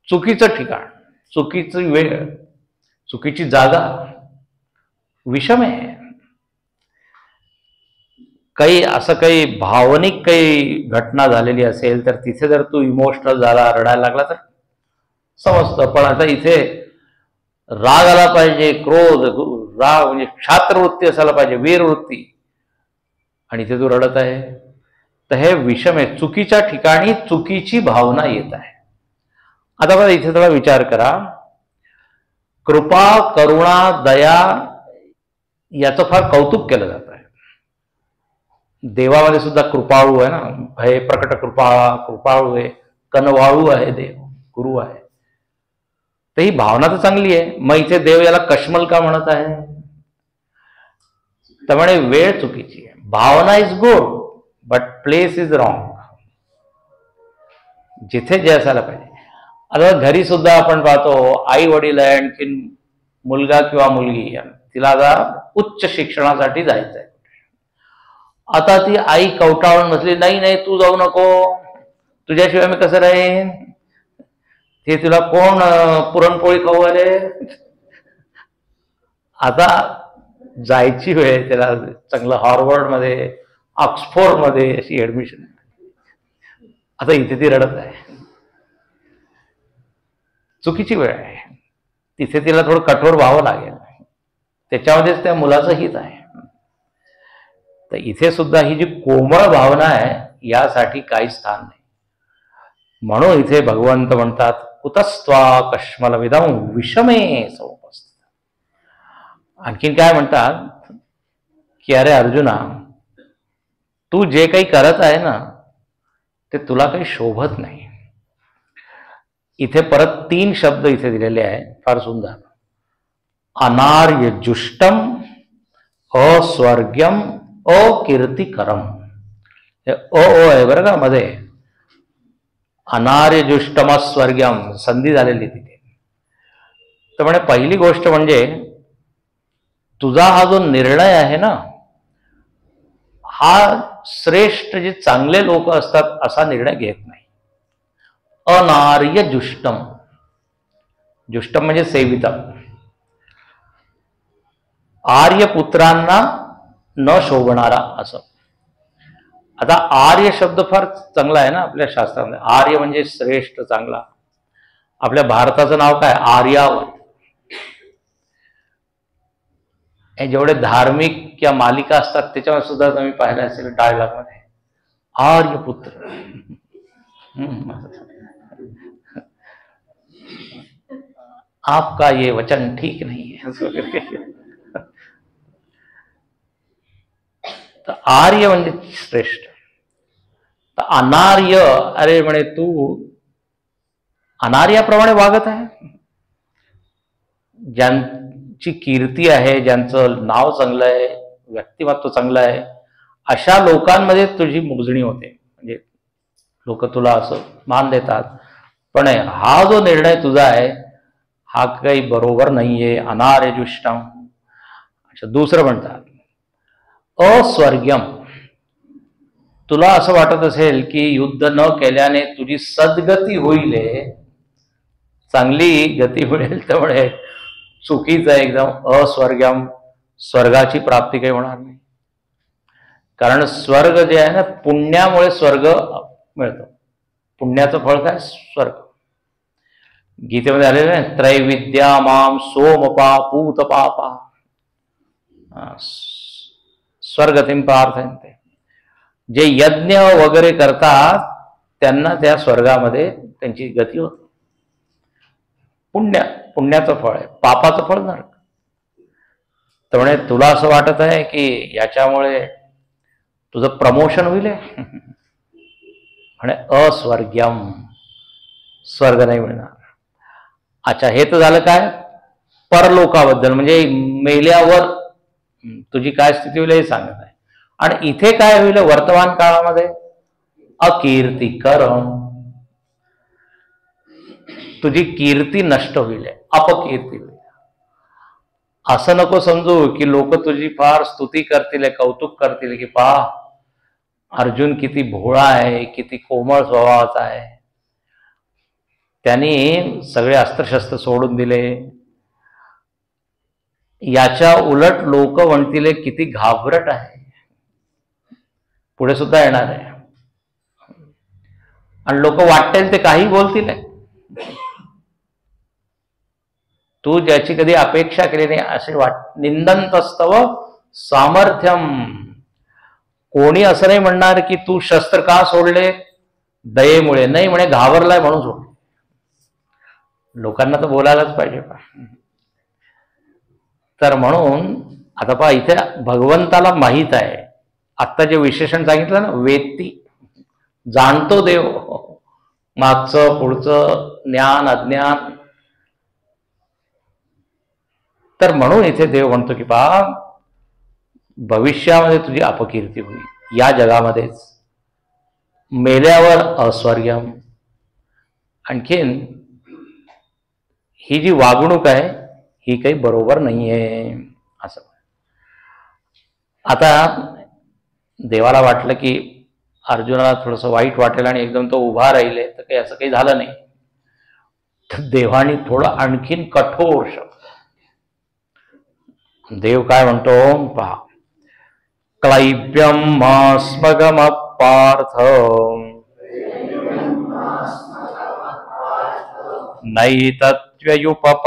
चुकीचं ठिकाण, चुकीची वेळ, चुकीची जागा विषम आहे. काही असं काही भावनिक काही घटना झालेली असेल तर तिथे जर तू इमोशनल झाला, रडायला लागला तर समजतं. पण आता इथे राग आला पाहिजे, क्रोध, राग म्हणजे क्षात्रवृत्ती असायला पाहिजे, वीरवृत्ती, आणि इथे तू रडत आहे, तर हे विषम आहे. चुकीच्या ठिकाणी चुकीची भावना येत आहे. आता बघा इथे थोडा विचार करा, कृपा, करुणा, दया याचं फार कौतुक केलं जात आहे. देवामध्ये सुद्धा कृपाळू आहे ना, भय प्रकट कृपाळू आहे, कनवाळू आहे देव, गुरु आहे. तर ही भावना तर चांगली आहे. मग इथे देव याला कश्मल का म्हणत आहे? त्यामुळे वेळ चुकीची आहे. Bhavana is good but place is wrong. जिथे जे असायला पाहिजे. आता घरी सुद्धा आपण पाहतो, आई वडील आहे, आणखीन मुलगा किंवा मुलगी, तिला आता उच्च शिक्षणासाठी जायचं आहे. आता ती आई कवटाळून बसली, नाही नाही तू जाऊ नको, तुझ्याशिवाय मी कसं राहीन, ते तुला कोण पुरणपोळी खाऊ आले. आता जायची वेळ, त्याला चांगलं हार्वर्डमध्ये, ऑक्सफोर्डमध्ये अशी ऍडमिशन. आता इथे ती रडत आहे, चुकीची वेळ आहे. तिथे तिला थोडं कठोर व्हावं लागेल, त्याच्यामध्येच त्या मुलाचं हित आहे. तर इथे सुद्धा ही जी कोमळ भावना आहे यासाठी काही स्थान नाही. म्हणून इथे भगवंत म्हणतात, कुतस्त्वा कश्मलमिदं विषमे समुपस्थित. आणखीन काय म्हणतात की अरे अर्जुना, तू जे काही करत आहे ना ते तुला काही शोभत नाही. इथे परत 3 शब्द इथे दिलेले आहे, फार सुंदर. अनार्यजुष्टम, अस्वर्ग्यम अकीर्तिकरम. हे ओ आहे बरं का मध्ये. अनार्यजुष्टम स्वर्गम संधी झालेली तिथे. तर म्हणे पहिली गोष्ट म्हणजे तुझा हा जो निर्णय आहे ना, हा श्रेष्ठ जे चांगले लोक असतात असा निर्णय घेत नाही. अनार्य जुष्टम. जुष्टम म्हणजे सेविता. आर्यपुत्रांना न शोभणारा असं. आता आर्य शब्द फार चांगला आहे ना आपल्या शास्त्रामध्ये. आर्य म्हणजे श्रेष्ठ चांगला. आपल्या भारताचं नाव काय? आर्यावर्त. हे जेवढे धार्मिक या मालिका असतात त्याच्यावर सुद्धा तुम्ही पाहिलं असेल डायलॉग मध्ये आर्यपुत्र. आपका ये वचन ठीक नहीं है. तर आर्य म्हणजे श्रेष्ठ. तर अनार्य, अरे म्हणे तू अनार्याप्रमाणे वागत आहे. ज्यांची कीर्ती आहे, ज्यांचं नाव चांगलं आहे, व्यक्तिमत्व चांगलं आहे, अशा लोकांमध्ये तुझी मोजणी होते. म्हणजे लोक तुला असं मान देतात. पण हा जो निर्णय तुझा आहे हा काही बरोबर नाहीये. अनार्यजुष्टम. अच्छा, दुसरं म्हणतात अस्वर्ग्यम. तुला असं वाटत असेल की युद्ध न केल्याने तुझी सद्गती होईल, चांगली गती मिळेल, त्यामुळे चुकीचं आहे एकदम. अस्वर्ग्यम. स्वर्गाची प्राप्ती काही होणार नाही. कारण स्वर्ग जे आहे ना, पुण्यामुळे स्वर्ग मिळतो. पुण्याचं फळ काय? स्वर्ग. गीतेमध्ये आलेलं आहे त्रैविद्या माम सोमपा पूत पापा स्वर्गतीम पार्थयन्ते. जे यज्ञ वगैरे करतात त्यांना त्या स्वर्गामध्ये त्यांची गती होते. पुण्याचं फळ आहे, पापाचं फळ नरक. त्यामुळे तुला असं वाटत आहे की याच्यामुळे तुझं प्रमोशन होईल, म्हणे अस्वर्ग्यम. स्वर्ग नाही मिळणार. अच्छा, हे तर झालं काय परलोकाबद्दल, म्हणजे मेल्यावर तुझी काय स्थिती होईल हे सांगत आहे. आणि इथे काय होईल वर्तमान काळामध्ये? अकीर्तिकरम. तुझी कीर्ती नष्ट होईल, अपकीर्ती होईल. असं नको समजू की लोक तुझी फार स्तुती करतील, कौतुक करतील की पहा अर्जुन किती भोळा आहे, किती कोमळ स्वभावाचा आहे, त्यांनी सगळे अस्त्रशस्त्र सोडून दिले. याच्या उलट लोक म्हणतील किती घाबरट आहे. पुढे सुद्धा येणार आहे. आणि लोक वाटेल ते काही बोलतील. तू ज्याची कधी अपेक्षा केली नाही असे निंदन्तस्तव सामर्थ्यम. कोणी असं नाही म्हणणार की तू शस्त्र का सोडले दयेमुळे. नाही, म्हणे घाबरलाय म्हणून सोडले. लोकांना तर बोलायलाच पाहिजे. तर म्हणून आता पहा इथे भगवंताला माहित आहे. आत्ता जे विशेषण सांगितलं ना, वेत्ती, जाणतो देव मागचं पुढचं ज्ञान अज्ञान. तर म्हणून इथे देव म्हणतो की पहा भविष्यामध्ये तुझी अपकीर्ती होईल, या जगामध्येच. मेल्यावर अस्वर्ग्यम. आणखीन ही जी वागणूक आहे ही काही बरोबर नाहीये असं. आता देवाला वाटलं की अर्जुनाला थोडंसं वाईट वाटेल आणि एकदम तो उभा राहिले, तर काही असं काही झालं नाही. तर देवाने थोडं आणखीन कठोर शब्द. देव काय म्हणतो पहा, क्लैब्यम स्मगम पार्थ नैतत्व्युपपद्यते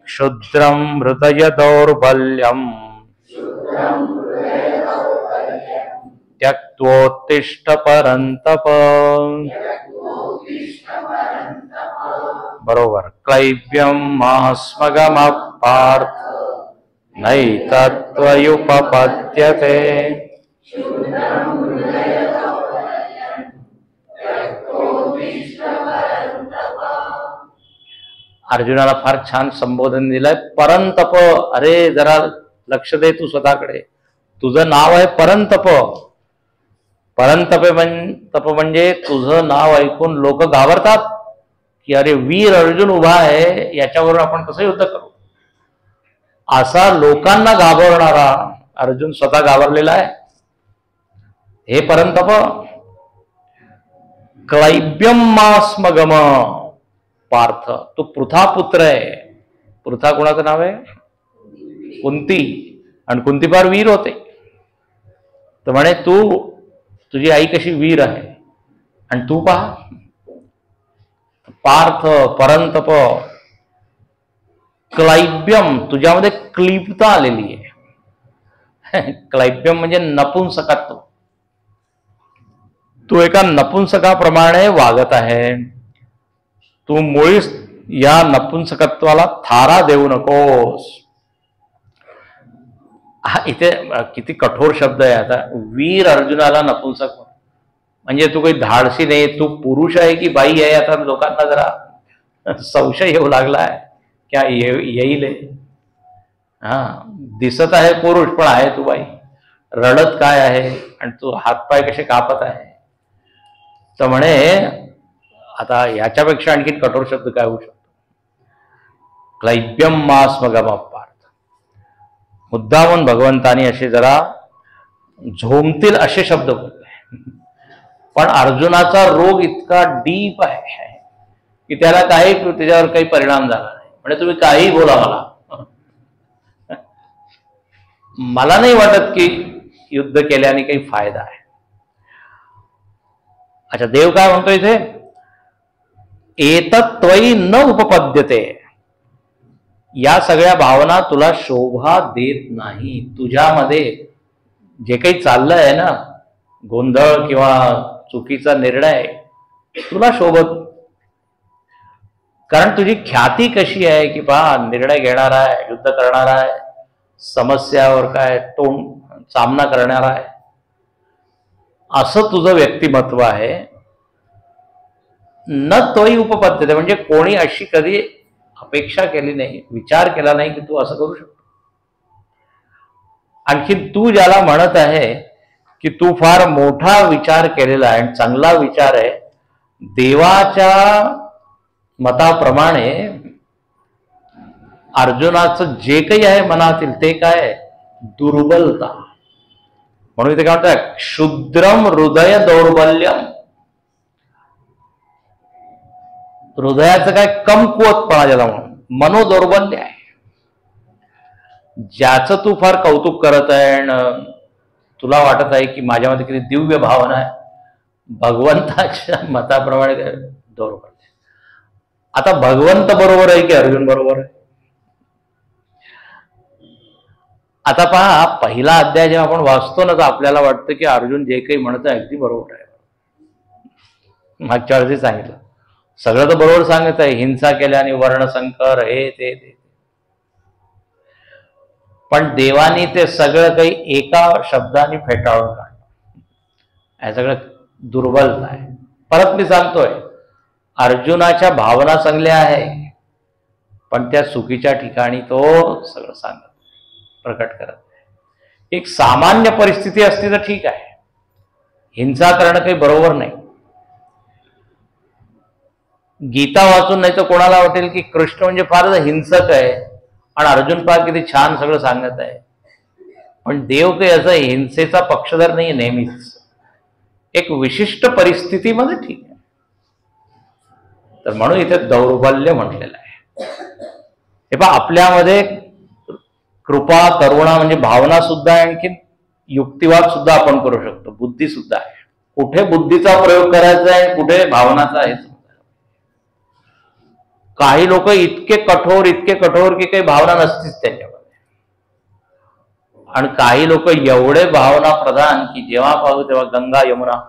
क्षुद्रं हृदय दौर्बल्यम् त्यक्त्वोत्तिष्ठ परन्तप. बरोबर. क्लैब्यम स्मगम पार्थ नैतत्व्युपपद्यते. अर्जुनाला फार छान संबोधन दिलंय. परंतप, अरे जरा लक्ष दे तू स्वतःकडे. तुझं नाव आहे परंतप. परंतप म्हणजे तुझं नाव ऐकून लोक घाबरतात की अरे वीर अर्जुन उभा आहे, याच्यावर आपण कसं युद्ध करू. असा लोकांना घाबरणारा अर्जुन स्वतः घाबरलेला आहे. हे परंतप. क्लैब्यम मास्मगम पार्थ, तू पृथा पुत्र आहे. पृथा कोणाचं नाव आहे? कुंती. आणि कुंती फार वीर होते. तर म्हणे तुझी आई कशी वीर आहे आणि तू पहा. पार्थ, परंतप, क्लैब्यम, तुझ्यामध्ये क्लिपता आलेली आहे. क्लैब्यम म्हणजे नपुंसकत्व. तू एका नपुंसकाप्रमाणे वागत आहे. तू मुळीच या नपुंसकत्वाला थारा देऊ नकोस. इथे किती कठोर शब्द आहे. आता वीर अर्जुनाला नपुंसक म्हणजे तू काही धाडसी नाही, तू पुरुष आहे की बाई आहे. आता लोकांना जरा संशय येऊ लागलाय क्या येईल. हा, दिसत आहे पुरुष पण आहे तू बाई. रडत काय आहे आणि तू हातपाय कसे कापत आहे. तर म्हणे आता याच्यापेक्षा आणखी कठोर शब्द काय होऊ शकतो. क्लैब्यम मास्मगम पार्थ. मुद्दामून भगवंतानी असे जरा झोमतील असे शब्द बोलले. पण अर्जुनाचा रोग इतका डीप आहे की त्याला त्याच्यावर काही परिणाम झाला नाही. म्हणजे तुम्ही काही बोला, मला नाही वाटत की युद्ध केल्याने काही फायदा आहे. अच्छा, देव काय म्हणतो इथे? एतत् त्वयि न उपपद्यते. या सगळ्या भावना तुला शोभा देत नाही. तुझ्यामध्ये जे काही चाललंय ना, गोंधळ किंवा चुकीचा निर्णय, तुला शोभत. कारण तुझी ख्याती कशी आहे की पहा, निर्णय घेणारा आहे, युद्ध करणारा आहे, समस्यावर काय तोंड सामना करणारा आहे, असं तुझं व्यक्तिमत्व आहे. न तोही उपपद्धती म्हणजे कोणी अशी कधी अपेक्षा केली नाही, विचार केला नाही की तू असं करू शकतो. आणखी तू ज्याला म्हणत आहे की तू फार मोठा विचार केलेला आहे आणि चांगला विचार आहे, देवाच्या मताप्रमाणे अर्जुनाचं जे काही आहे मनातील ते काय? दुर्बलता. म्हणून इथे काय म्हणतात? क्षुद्रम हृदय दौर्बल्यम. हृदयाचं काय? कमकुवतपणा ज्याला म्हणून मनोदौर्बल्य आहे. ज्याचं तू फार कौतुक करत आहे आणि तुला वाटत आहे की माझ्यामध्ये किती दिव्य भावना आहे, भगवंताच्या मताप्रमाणे दौर्बल्य. आता भगवंत बरोबर आहे की अर्जुन बरोबर आहे? आता पहा, पहिला अध्याय जेव्हा आपण वाचतो ना तर आपल्याला वाटतं की अर्जुन जे काही म्हणत आहे अगदी बरोबर आहे. मागच्या वर्षी सांगितलं सगळं तर बरोबर सांगत आहे, हिंसा केल्याने वर्णसंकर हे ते. पण देवानी ते सगळं काही एका शब्दाने फेटाळून काढलं. हे सगळं दुर्बलता आहे. परत मी सांगतोय, अर्जुनाच्या भावना चांगल्या आहे पण त्या चुकीच्या ठिकाणी तो सगळं सांगत प्रकट करत आहे. एक सामान्य परिस्थिती असती तर ठीक आहे, हिंसा करणं काही बरोबर नाही. गीता वाचून नाही तर कोणाला वाटेल की कृष्ण म्हणजे फारच हिंसक आहे आणि अर्जुन पहा किती छान सगळं सांगत आहे. पण देव काही असं हिंसेचा पक्षधर नाही नेहमीच. एक विशिष्ट परिस्थितीमध्ये ठीक आहे. तर म्हणून इथे दौर्बल्य म्हटलेलं आहे. हे पहा, आपल्यामध्ये कृपा करुणा म्हणजे भावना सुद्धा आहे, आणखी युक्तिवाद सुद्धा आपण करू शकतो, बुद्धी सुद्धा आहे. कुठे बुद्धीचा प्रयोग करायचा आहे, कुठे भावनाचा आहे. काही लोक इतके कठोर की काही भावना नसतीच त्यांच्यामध्ये, आणि काही लोक एवढे भावना प्रधान की जेव्हा पाहू तेव्हा गंगा यमुना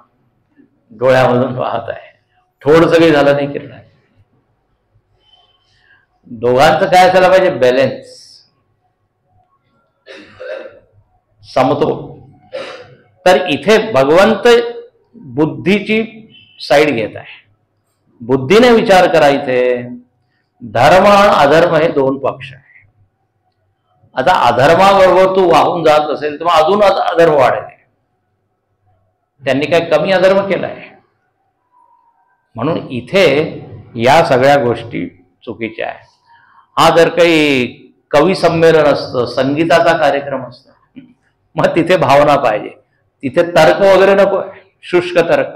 डोळ्यामधून वाहत आहे, थोडंसं काही झालं नाही किरण. दोघांचं काय असायला पाहिजे? बॅलेन्स, समतोल. तर इथे भगवंत बुद्धीची साईड घेत आहे. बुद्धीने विचार करायचे, धर्म आणि अधर्म हे दोन पक्ष आहे. आता अधर्माबरोबर तू वाहून जात असेल तर मग अजून अधर्म वाढेल. त्यांनी काही कमी अधर्म केलाय? म्हणून इथे या सगळ्या गोष्टी चुकीच्या आहे. हा जर काही कवी संमेलन असतं, संगीताचा कार्यक्रम असतो, मग तिथे भावना पाहिजे, तिथे तर्क वगैरे नको आहे, शुष्क तर्क.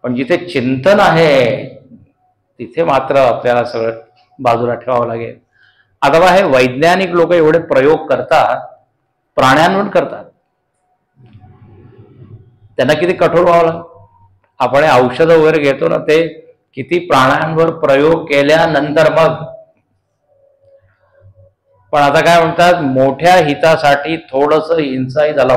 पण जिथे चिंतन आहे तिथे मात्र आपल्याला सगळं बाजूला ठेवावं लागेल. अथवा हे वैज्ञानिक लोक एवढे प्रयोग करतात, प्राण्यांवर करतात, त्यांना किती कठोर व्हावं लागतं. आपण औषधं वगैरे घेतो ना, ते किती प्राण्यांवर प्रयोग केल्यानंतर मग. पण आता काय म्हणतात, मोठ्या हितासाठी थोडस हिंसाही झाला.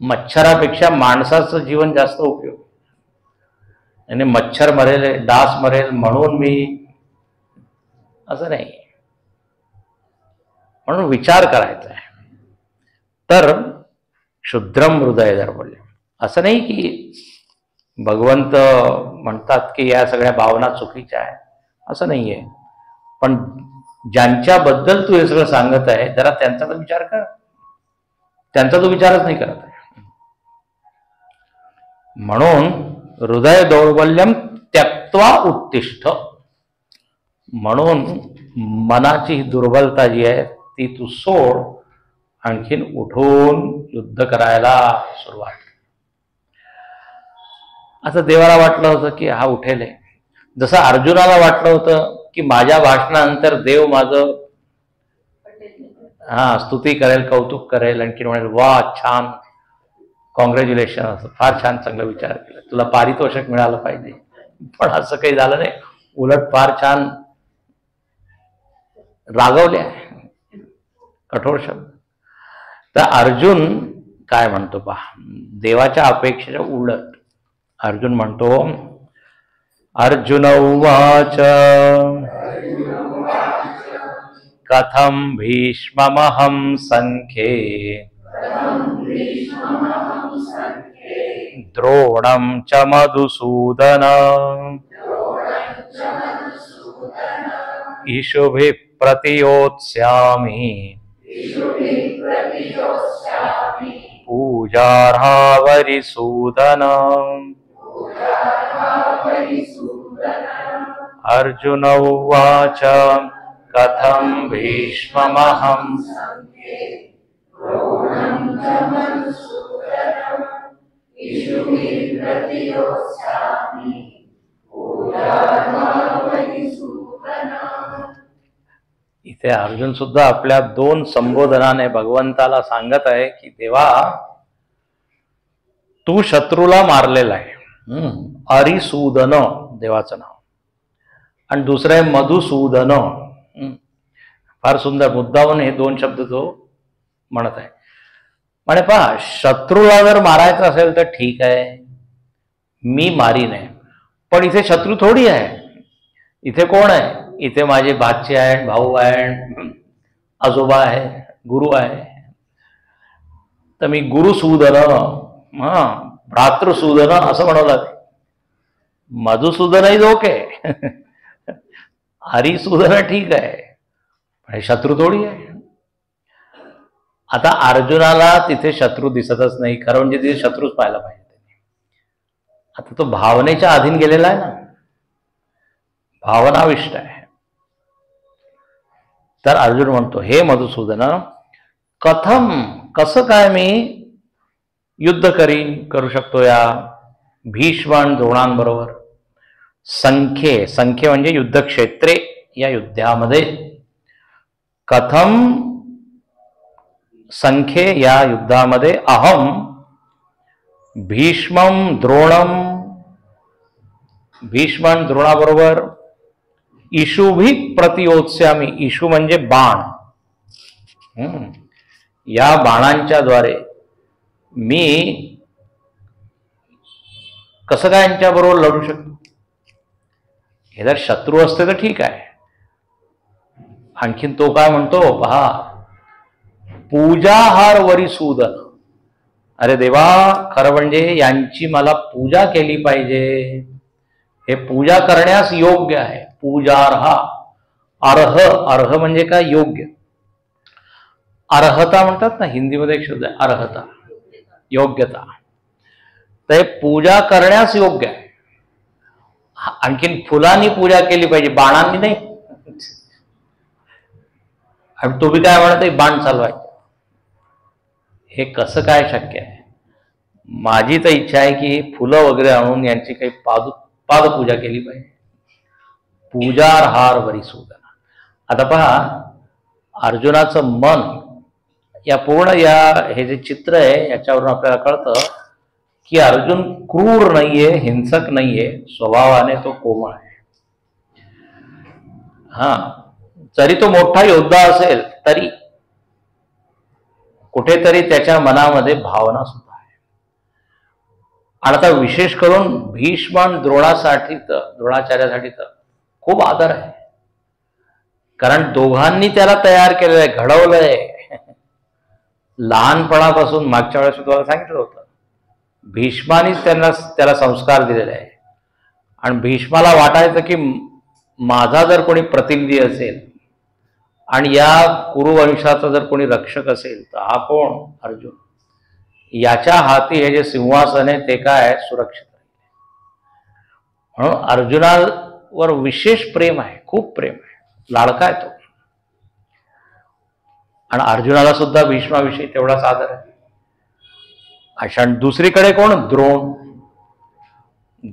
मच्छरापेक्षा माणसाचं जीवन जास्त उपयोग. आणि मच्छर मरेल, डास मरेल म्हणून मी असं नाही. म्हणून विचार करायचा आहे. तर शुद्रम हृदय दौर्बल्यम, असं नाही की भगवंत म्हणतात की या सगळ्या भावना चुकीच्या आहेत, असं नाहीये. पण ज्यांच्याबद्दल तू हे सगळं सांगत आहे जरा त्यांचा तर विचार कर. त्यांचा तू विचारच नाही करत आहे. म्हणून हृदय दौर्बल्यम त्यक्त्वा उत्तिष्ठ, म्हणून मनाची ही दुर्बलता जी आहे ती तू सोड, आणखीन उठून युद्ध करायला सुरुवात. असं देवाला वाटलं होतं की हा उठेल. जसं अर्जुनाला वाटलं होतं की माझ्या भाषणानंतर देव माझं स्तुती करेल, कौतुक करेल, आणखीन म्हणेल वा छान, कॉंग्रॅच्युलेशन, असं फार छान, चांगला विचार केला, तुला पारितोषिक मिळालं पाहिजे. पण असं काही झालं नाही. उलट फार छान रागवले आहे, कठोर शब्द. तर अर्जुन काय म्हणतो पहा, देवाच्या अपेक्षेच्या उलट अर्जुन म्हणतो, अर्जुन उवाच कथं भीष्ममहं संख्ये द्रोणं च मधुसूदन इषुभिः प्रतियोत्स्यामि पूजार्हा वरिसूदन. अर्जुन उवाच कथं भीष्ममहं इथे अर्जुन सुद्धा आपल्या दोन संबोधनाने भगवंताला सांगत आहे की देवा, तू शत्रूला मारलेला आहे. अरिसूदन देवाचं नाव, आणि दुसरं आहे मधुसूदन. फार सुंदर मुद्दावून हे दोन शब्द तो म्हणत आहे. म्हणे पहा, शत्रूला जर मारायचं असेल तर ठीक आहे, मी मारीन आहे. पण इथे शत्रू थोडी आहे. इथे कोण आहे? इथे माझे भाचे आहेत, भाऊ आहेत, आजोबा आहे, गुरु आहे. तर मी गुरुसूदन, भ्रातृसूदन असं म्हणवलं. मधुसूदनही ओके, हरिसूदन ठीक आहे, पण शत्रू थोडी आहे. आता अर्जुनाला तिथे शत्रू दिसतच नाही, खरं म्हणजे तिथे शत्रूच पाहायला पाहिजे. आता तो भावनेच्या अधीन गेलेला आहे ना, भावनाविष्ट आहे. तर अर्जुन म्हणतो, हे मधुसूदन, कथम, कसं काय मी युद्ध करू शकतो या भीष्म आणि द्रोणांबरोबर. संख्ये, संख्ये म्हणजे युद्धक्षेत्रे, या युद्धामध्ये. कथम संख्ये, या युद्धामध्ये. अहम भीष्मं द्रोणम, भीष्म आणि द्रोणाबरोबर. इषुभी प्रतियोत्स्यामी, इषु म्हणजे बाण. या बाणांच्या द्वारे मी कसं काय यांच्या बरोबर लढू शकतो. हे जर शत्रू असते तर ठीक आहे. आणखीन तो काय म्हणतो पहा, पूजाहार वरिसूदन. अरे देवा, खरं म्हणजे यांची मला पूजा केली पाहिजे, हे पूजा करण्यास योग्य आहे. पूजार्हा, अर्ह, अर्ह म्हणजे काय? योग्य. अर्हता म्हणतात ना, हिंदीमध्ये एक शब्द आहे अर्हता, योग्यता. तर हे पूजा करण्यास योग्य आहे. आणखीन फुलांनी पूजा केली पाहिजे, बाणांनी नाही. आणि तुम्ही काय म्हणत आहे, बाण चालवायचे. हे कसं काय शक्य आहे? माझी तर इच्छा आहे की फुलं वगैरे आणून यांची काही पादपूजा केली पाहिजे. पूजार हार वरी सुगना. आता पहा, अर्जुनाचं मन या पूर्ण हे जे चित्र आहे याच्यावरून आपल्याला कळतं की अर्जुन क्रूर नाहीये, हिंसक नाहीये, स्वभावाने तो कोमळ आहे. हा, जरी तो मोठा योद्धा असेल तरी कुठेतरी त्याच्या मनामध्ये भावना सुद्धा आहे. आणि आता विशेष करून भीष्म आणि द्रोणाचार्यासाठी तर खूप आदर आहे. कारण दोघांनी त्याला तयार केलेलं आहे, घडवलंय. लहानपणापासून मागच्या वेळेस तुम्हाला सांगितलं होतं, भीष्मानीच त्याला संस्कार दिलेले आहे. आणि भीष्माला वाटायचं की माझा जर कोणी प्रतिनिधी असेल आणि या कुरुवंशाचा जर कोणी रक्षक असेल तर हा कोण? अर्जुन. याच्या हाती हे जे सिंहासन आहे ते काय सुरक्षित आहे. म्हणून अर्जुनावर विशेष प्रेम आहे, खूप प्रेम आहे, लाडका आहे तो. आणि अर्जुनाला सुद्धा भीष्माविषयी तेवढाच आदर आहे. अशा दुसरीकडे कोण? द्रोण.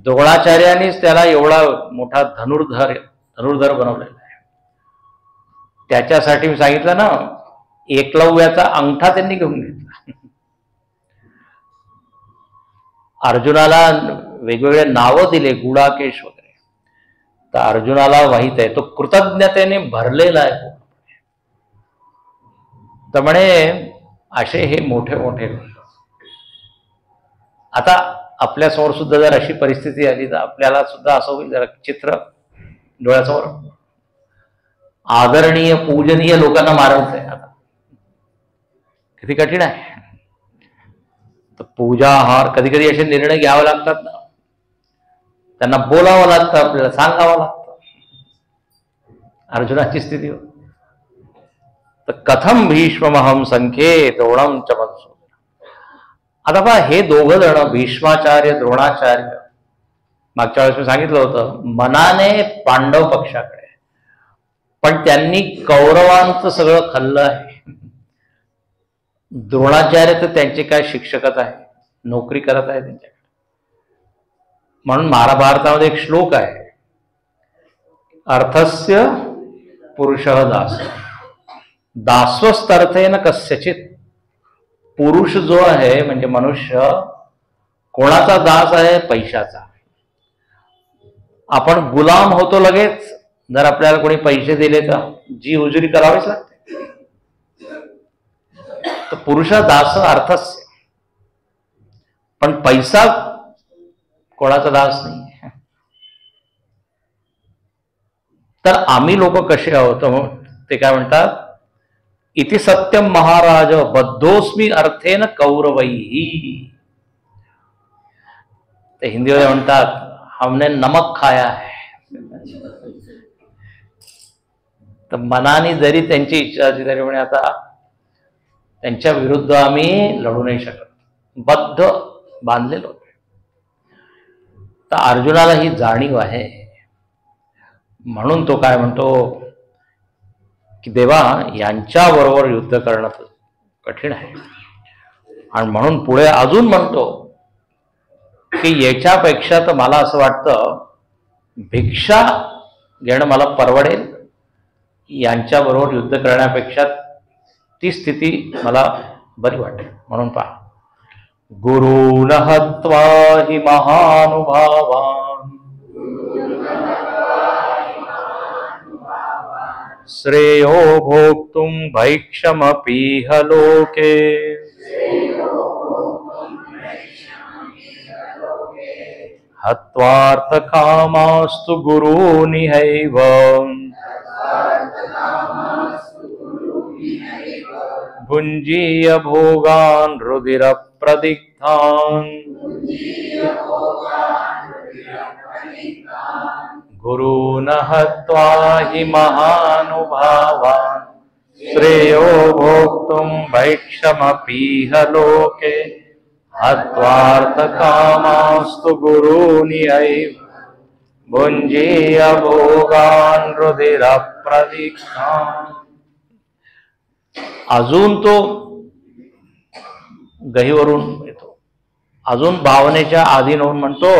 द्रोणाचार्यांनीच त्याला एवढा मोठा धनुर्धर बनवलेला आहे. त्याच्यासाठी मी सांगितलं ना, एकलव्याचा अंगठा त्यांनी घेऊन घेतला. अर्जुनाला वेगवेगळे नावं दिले, गुडाकेश वगैरे. तर अर्जुनाला माहित आहे तो कृतज्ञतेने भरलेला आहे. तर म्हणे असे हे मोठे मोठे. आता आपल्या समोर सुद्धा जर अशी परिस्थिती आली तर आपल्याला सुद्धा असं होईल, जरा चित्र डोळ्यासमोर, आदरणीय पूजनीय लोकांना मारायचं आहे. आता किती कठीण आहे. तर पूजा हार, कधी कधी असे निर्णय घ्यावे लागतात ना, त्यांना बोलावं लागतं, आपल्याला सांगावं लागतं. अर्जुनाची स्थिती होती. तर कथम भीष्महम संख्ये द्रोणम च मधुसूदन. आता पहा, हे दोघं जण भीष्माचार्य, द्रोणाचार्य, मागच्या वेळेस मी सांगितलं होतं, मनाने पांडव पक्षाकडे, पण त्यांनी कौरवांचं सगळं खाल्लं आहे. द्रोणाचार्य तर त्यांचे काय शिक्षकच आहे, नोकरी करत आहे त्यांच्याकडे. म्हणून महाभारतामध्ये एक श्लोक आहे, अर्थस्य पुरुषः दास दास्वस्थर्थेन कस्यचित. पुरुष जो आहे म्हणजे मनुष्य, कोणाचा दास आहे? पैशाचा. आपण गुलाम होतो लगेच जर आपल्याला कोणी पैसे दिले तर जी हुजुरी करावीच लागते. तर पुरुष दास अर्थस्य, पण पैसा कोणाचा दास नाही. तर आम्ही लोक कसे आहोत? ते काय म्हणतात, इति सत्यम महाराज बद्धोस्मी अर्थेन कौरवैहि. ते हिंदीमध्ये म्हणतात, हमने नमक खाया है. तर मनाने जरी त्यांची इच्छा असली तरी म्हणे आता त्यांच्या विरुद्ध आम्ही लढू नाही शकत, बद्ध बांधलेलो. तर अर्जुनाला ही जाणीव आहे. म्हणून तो काय म्हणतो की देवा, यांच्याबरोबर युद्ध करणं कठीण आहे. आणि म्हणून पुढे अजून म्हणतो की याच्यापेक्षा तर मला असं वाटतं भिक्षा घेणं मला परवडेल, यांच्याबरोबर युद्ध करण्यापेक्षा ती स्थिती मला बरी वाटेल. म्हणून पहा, गुरुन हत्वा हि महानुभावान् श्रेयो भोक्तुं भैक्षमपीह लोके हत्वार्थकामास्तु गुरूनिहैव भुञ्जीय भोगान् रुधिर प्रदिग्धान् गुरून् हत्वा हि महानुभावान् श्रेयो भोक्तुं भैक्षमपीह लोके हत्वार्थकामास्तु गुरूनियैव भुञ्जीय भोगान् रुधिरप्रदिग्धान्. अजून तो गहीवरून येतो, अजून भावनेच्या अधीन होऊन म्हणतो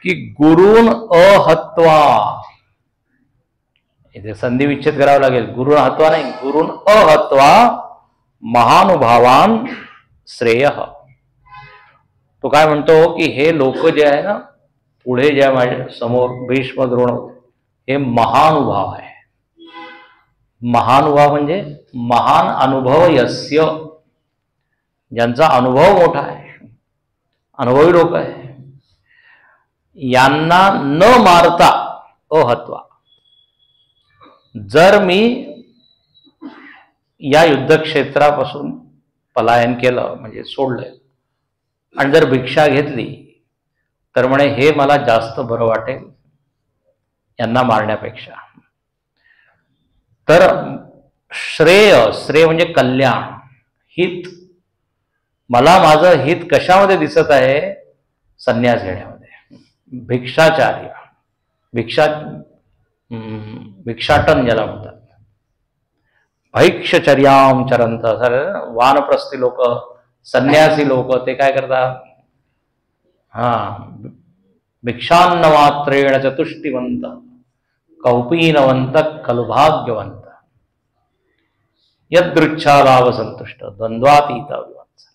की गुरून अहत्वा. इथे संधी विच्छेद करावा लागेल. गुरुण हत्वा नाही, गुरुण अहत्वा महानुभावान श्रेय. तो काय म्हणतो की हे लोक जे आहे ना, पुढे ज्या माझ्या समोर भीष्म द्रोण हे महानुभाव आहे. महानुभाव म्हणजे महान अनुभव यस्य, ज्यांचा अनुभव मोठा आहे, अनुभवी लोक आहे. यांना न मारता अहत्वा, जर मी या युद्धक्षेत्रापासून पलायन केलं म्हणजे सोडलं आणि जर भिक्षा घेतली तर म्हणे हे मला जास्त बरं वाटेल यांना मारण्यापेक्षा. तर श्रेय, श्रेय म्हणजे कल्याण, हित. मला माझं हित कशामध्ये दिसत आहे? संन्यास घेण्यामध्ये. भिक्षाचार्य, भिक्षाटन ज्याला म्हणतात, भैक्षचर्याम चरंत. वानप्रस्थी लोक, संन्यासी लोक ते काय करतात? भिक्षान्न मात्रेण चतुष्टिवंत कौपीनवंत कलभाग्यवंत यदृच्छालाभ संतुष्ट द्वंद्वातीत अविवंच.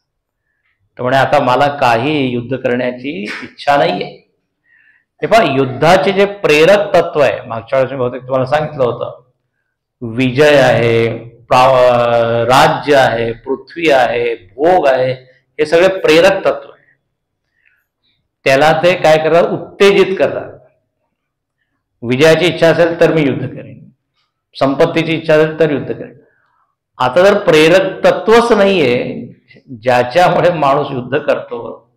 तर म्हणे आता मला काही युद्ध करण्याची इच्छा नाहीये. हे पहा, युद्धाचे जे प्रेरक तत्व आहे, मागच्या वेळेस मी बहुतेक तुम्हाला सांगितलं होतं, विजय आहे, राज्य आहे, पृथ्वी आहे, भोग आहे, हे सगळे प्रेरक तत्व आहे. त्याला ते काय करतात? उत्तेजित करतात. विजयाची इच्छा असेल तर मी युद्ध करेन, संपत्तीची इच्छा असेल तर युद्ध करेन. आता जर प्रेरक तत्वच नाहीये ज्याच्यामुळे माणूस युद्ध करतो,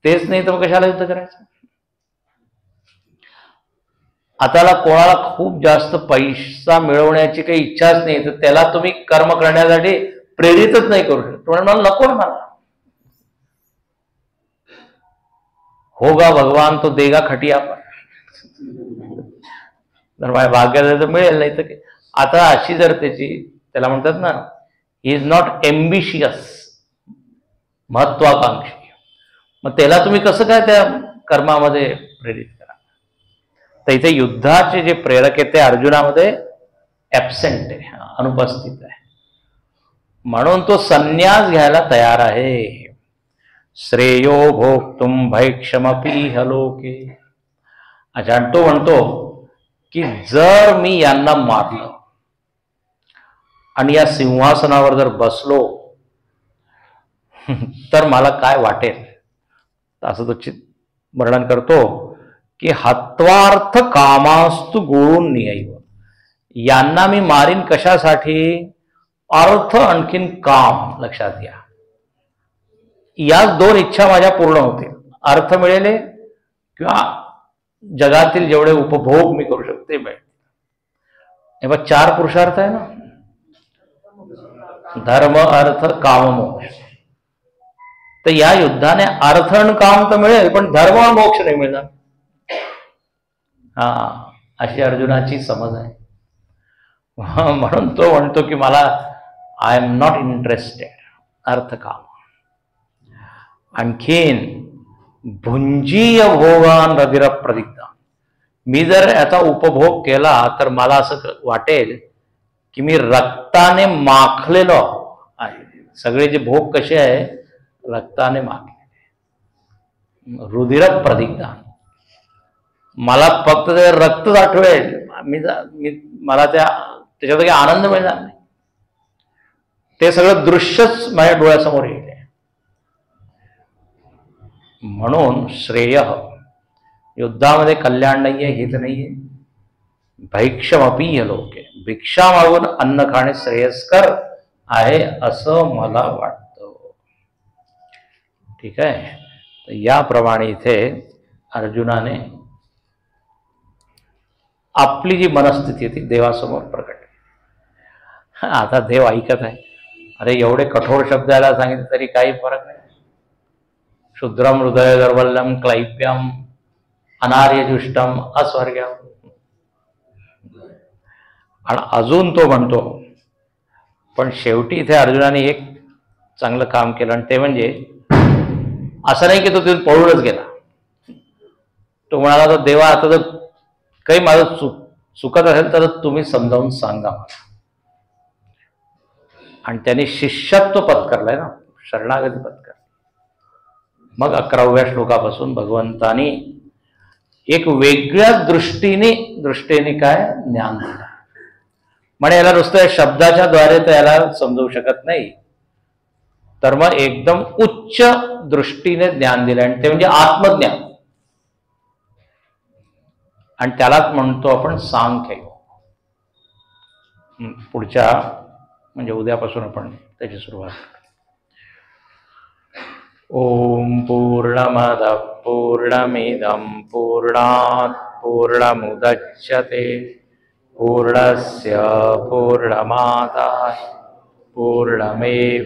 तेच नाही तर मग कशाला युद्ध करायचं? आता कोणाला खूप जास्त पैसा मिळवण्याची काही इच्छाच नाही, तर त्याला तुम्ही कर्म करण्यासाठी प्रेरितच नाही करू शकत. तुम्हाला नको ना, मला होगा भगवान तो देगा खटिया पण. जर माझ्या भाग्याला तर मिळेल, नाही तर आता अशी जर त्याला म्हणतात ना, ही इज नॉट एम्बिशियस, महत्वाकांक्षी, मग त्याला तुम्ही कसं काय त्या कर्मामध्ये प्रेरित करा? तर इथे युद्धाचे जे प्रेरक आहे ते अर्जुनामध्ये ॲब्सेंट आहे, अनुपस्थित आहे. म्हणून तो संन्यास घ्यायला तयार आहे. श्रेयो भोक्तुम भैक्षमपीह लोके. अच्छा, तो म्हणतो की जर मी यांना मारलं आणि या सिंहासनावर जर बसलो तर मला काय वाटेल? असं तो वर्णन करतो की हत्वार्थ कामास्तु गुरून नियैव. यांना मी मारीन कशासाठी? अर्थ आणखीन काम. लक्षात घ्या, या दोन इच्छा माझ्या पूर्ण होतील. अर्थ मिळेल किंवा जगातील जेवढे उपभोग मी करू शकते मिळेल. हे बघ, 4 पुरुषार्थ आहे ना, धर्म अर्थ काम मोक्ष. तर या युद्धाने अर्थ आणि काम तर मिळेल, पण धर्म आणि मोक्ष नाही मिळणार. अशी अर्जुनाची समज आहे. म्हणून तो म्हणतो की मला आय एम नॉट इंटरेस्टेड अर्थ काम. आणखीन भुंजीय भोगान रधिर प्रदिग्धान. मी जर याचा उपभोग केला तर मला असं वाटेल की मी रक्ताने माखलेलो आहे. सगळे जे भोग कसे आहे? रक्ताने माखलेले. रुधिर प्रदिग्धान. मला फक्त ते रक्त आठवेल, मला त्याच्यात काही आनंद मिळणार नाही. ते सगळं दृश्यच माझ्या डोळ्यासमोर येईल. म्हणून श्रेय, युद्धामध्ये कल्याण नाहीये, हित नाहीये. भैक्षमपीह लोके. भिक्षा मागून अन्न खाणे श्रेयस्कर आहे असं मला वाटतं. ठीक आहे. तर याप्रमाणे इथे अर्जुनाने आपली जी मनस्थिती आहे ती देवासमोर प्रकट. आता देव ऐकत आहे. अरे एवढे कठोर शब्द याला सांगितले तरी काही फरक नाही. क्षुद्रम हृदय दौर्बल्यम क्लैप्यम अनार्यजुष्टम अस्वर्ग्यम. आणि अजून तो म्हणतो, पण शेवटी इथे अर्जुनाने एक चांगलं काम केलं, आणि ते म्हणजे असं नाही की तो तिथून पळूनच गेला. तो म्हणाला, तर देवा आता जर काही माझं चुकत असेल तर तुम्ही समजावून सांगा मला. आणि त्यांनी शिष्यत्व पत्करलंय ना, शरणागती पत्कर. मग 11व्या श्लोकापासून भगवंतानी एक वेगळ्याच दृष्टीने काय ज्ञान दिलं. म्हणजे याला नुसतं शब्दाच्या द्वारे तर याला समजवू शकत नाही, तर मग एकदम उच्च दृष्टीने ज्ञान दिलं, आणि ते म्हणजे आत्मज्ञान. आणि त्यालाच म्हणतो आपण सांख्ययोग. पुढच्या म्हणजे उद्यापासून आपण त्याची सुरुवात. ओम पूर्णमद पूर्णमिदं पूर्णात् पूर्णमुदच्यते पूर्णस्य पूर्णमादाय पूर्णमेवावशिष्यते.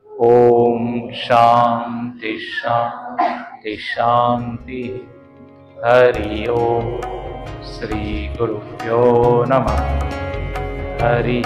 ओम शांति शांति शांति. हरि ओम. श्री गुरुभ्यो नमः. हरि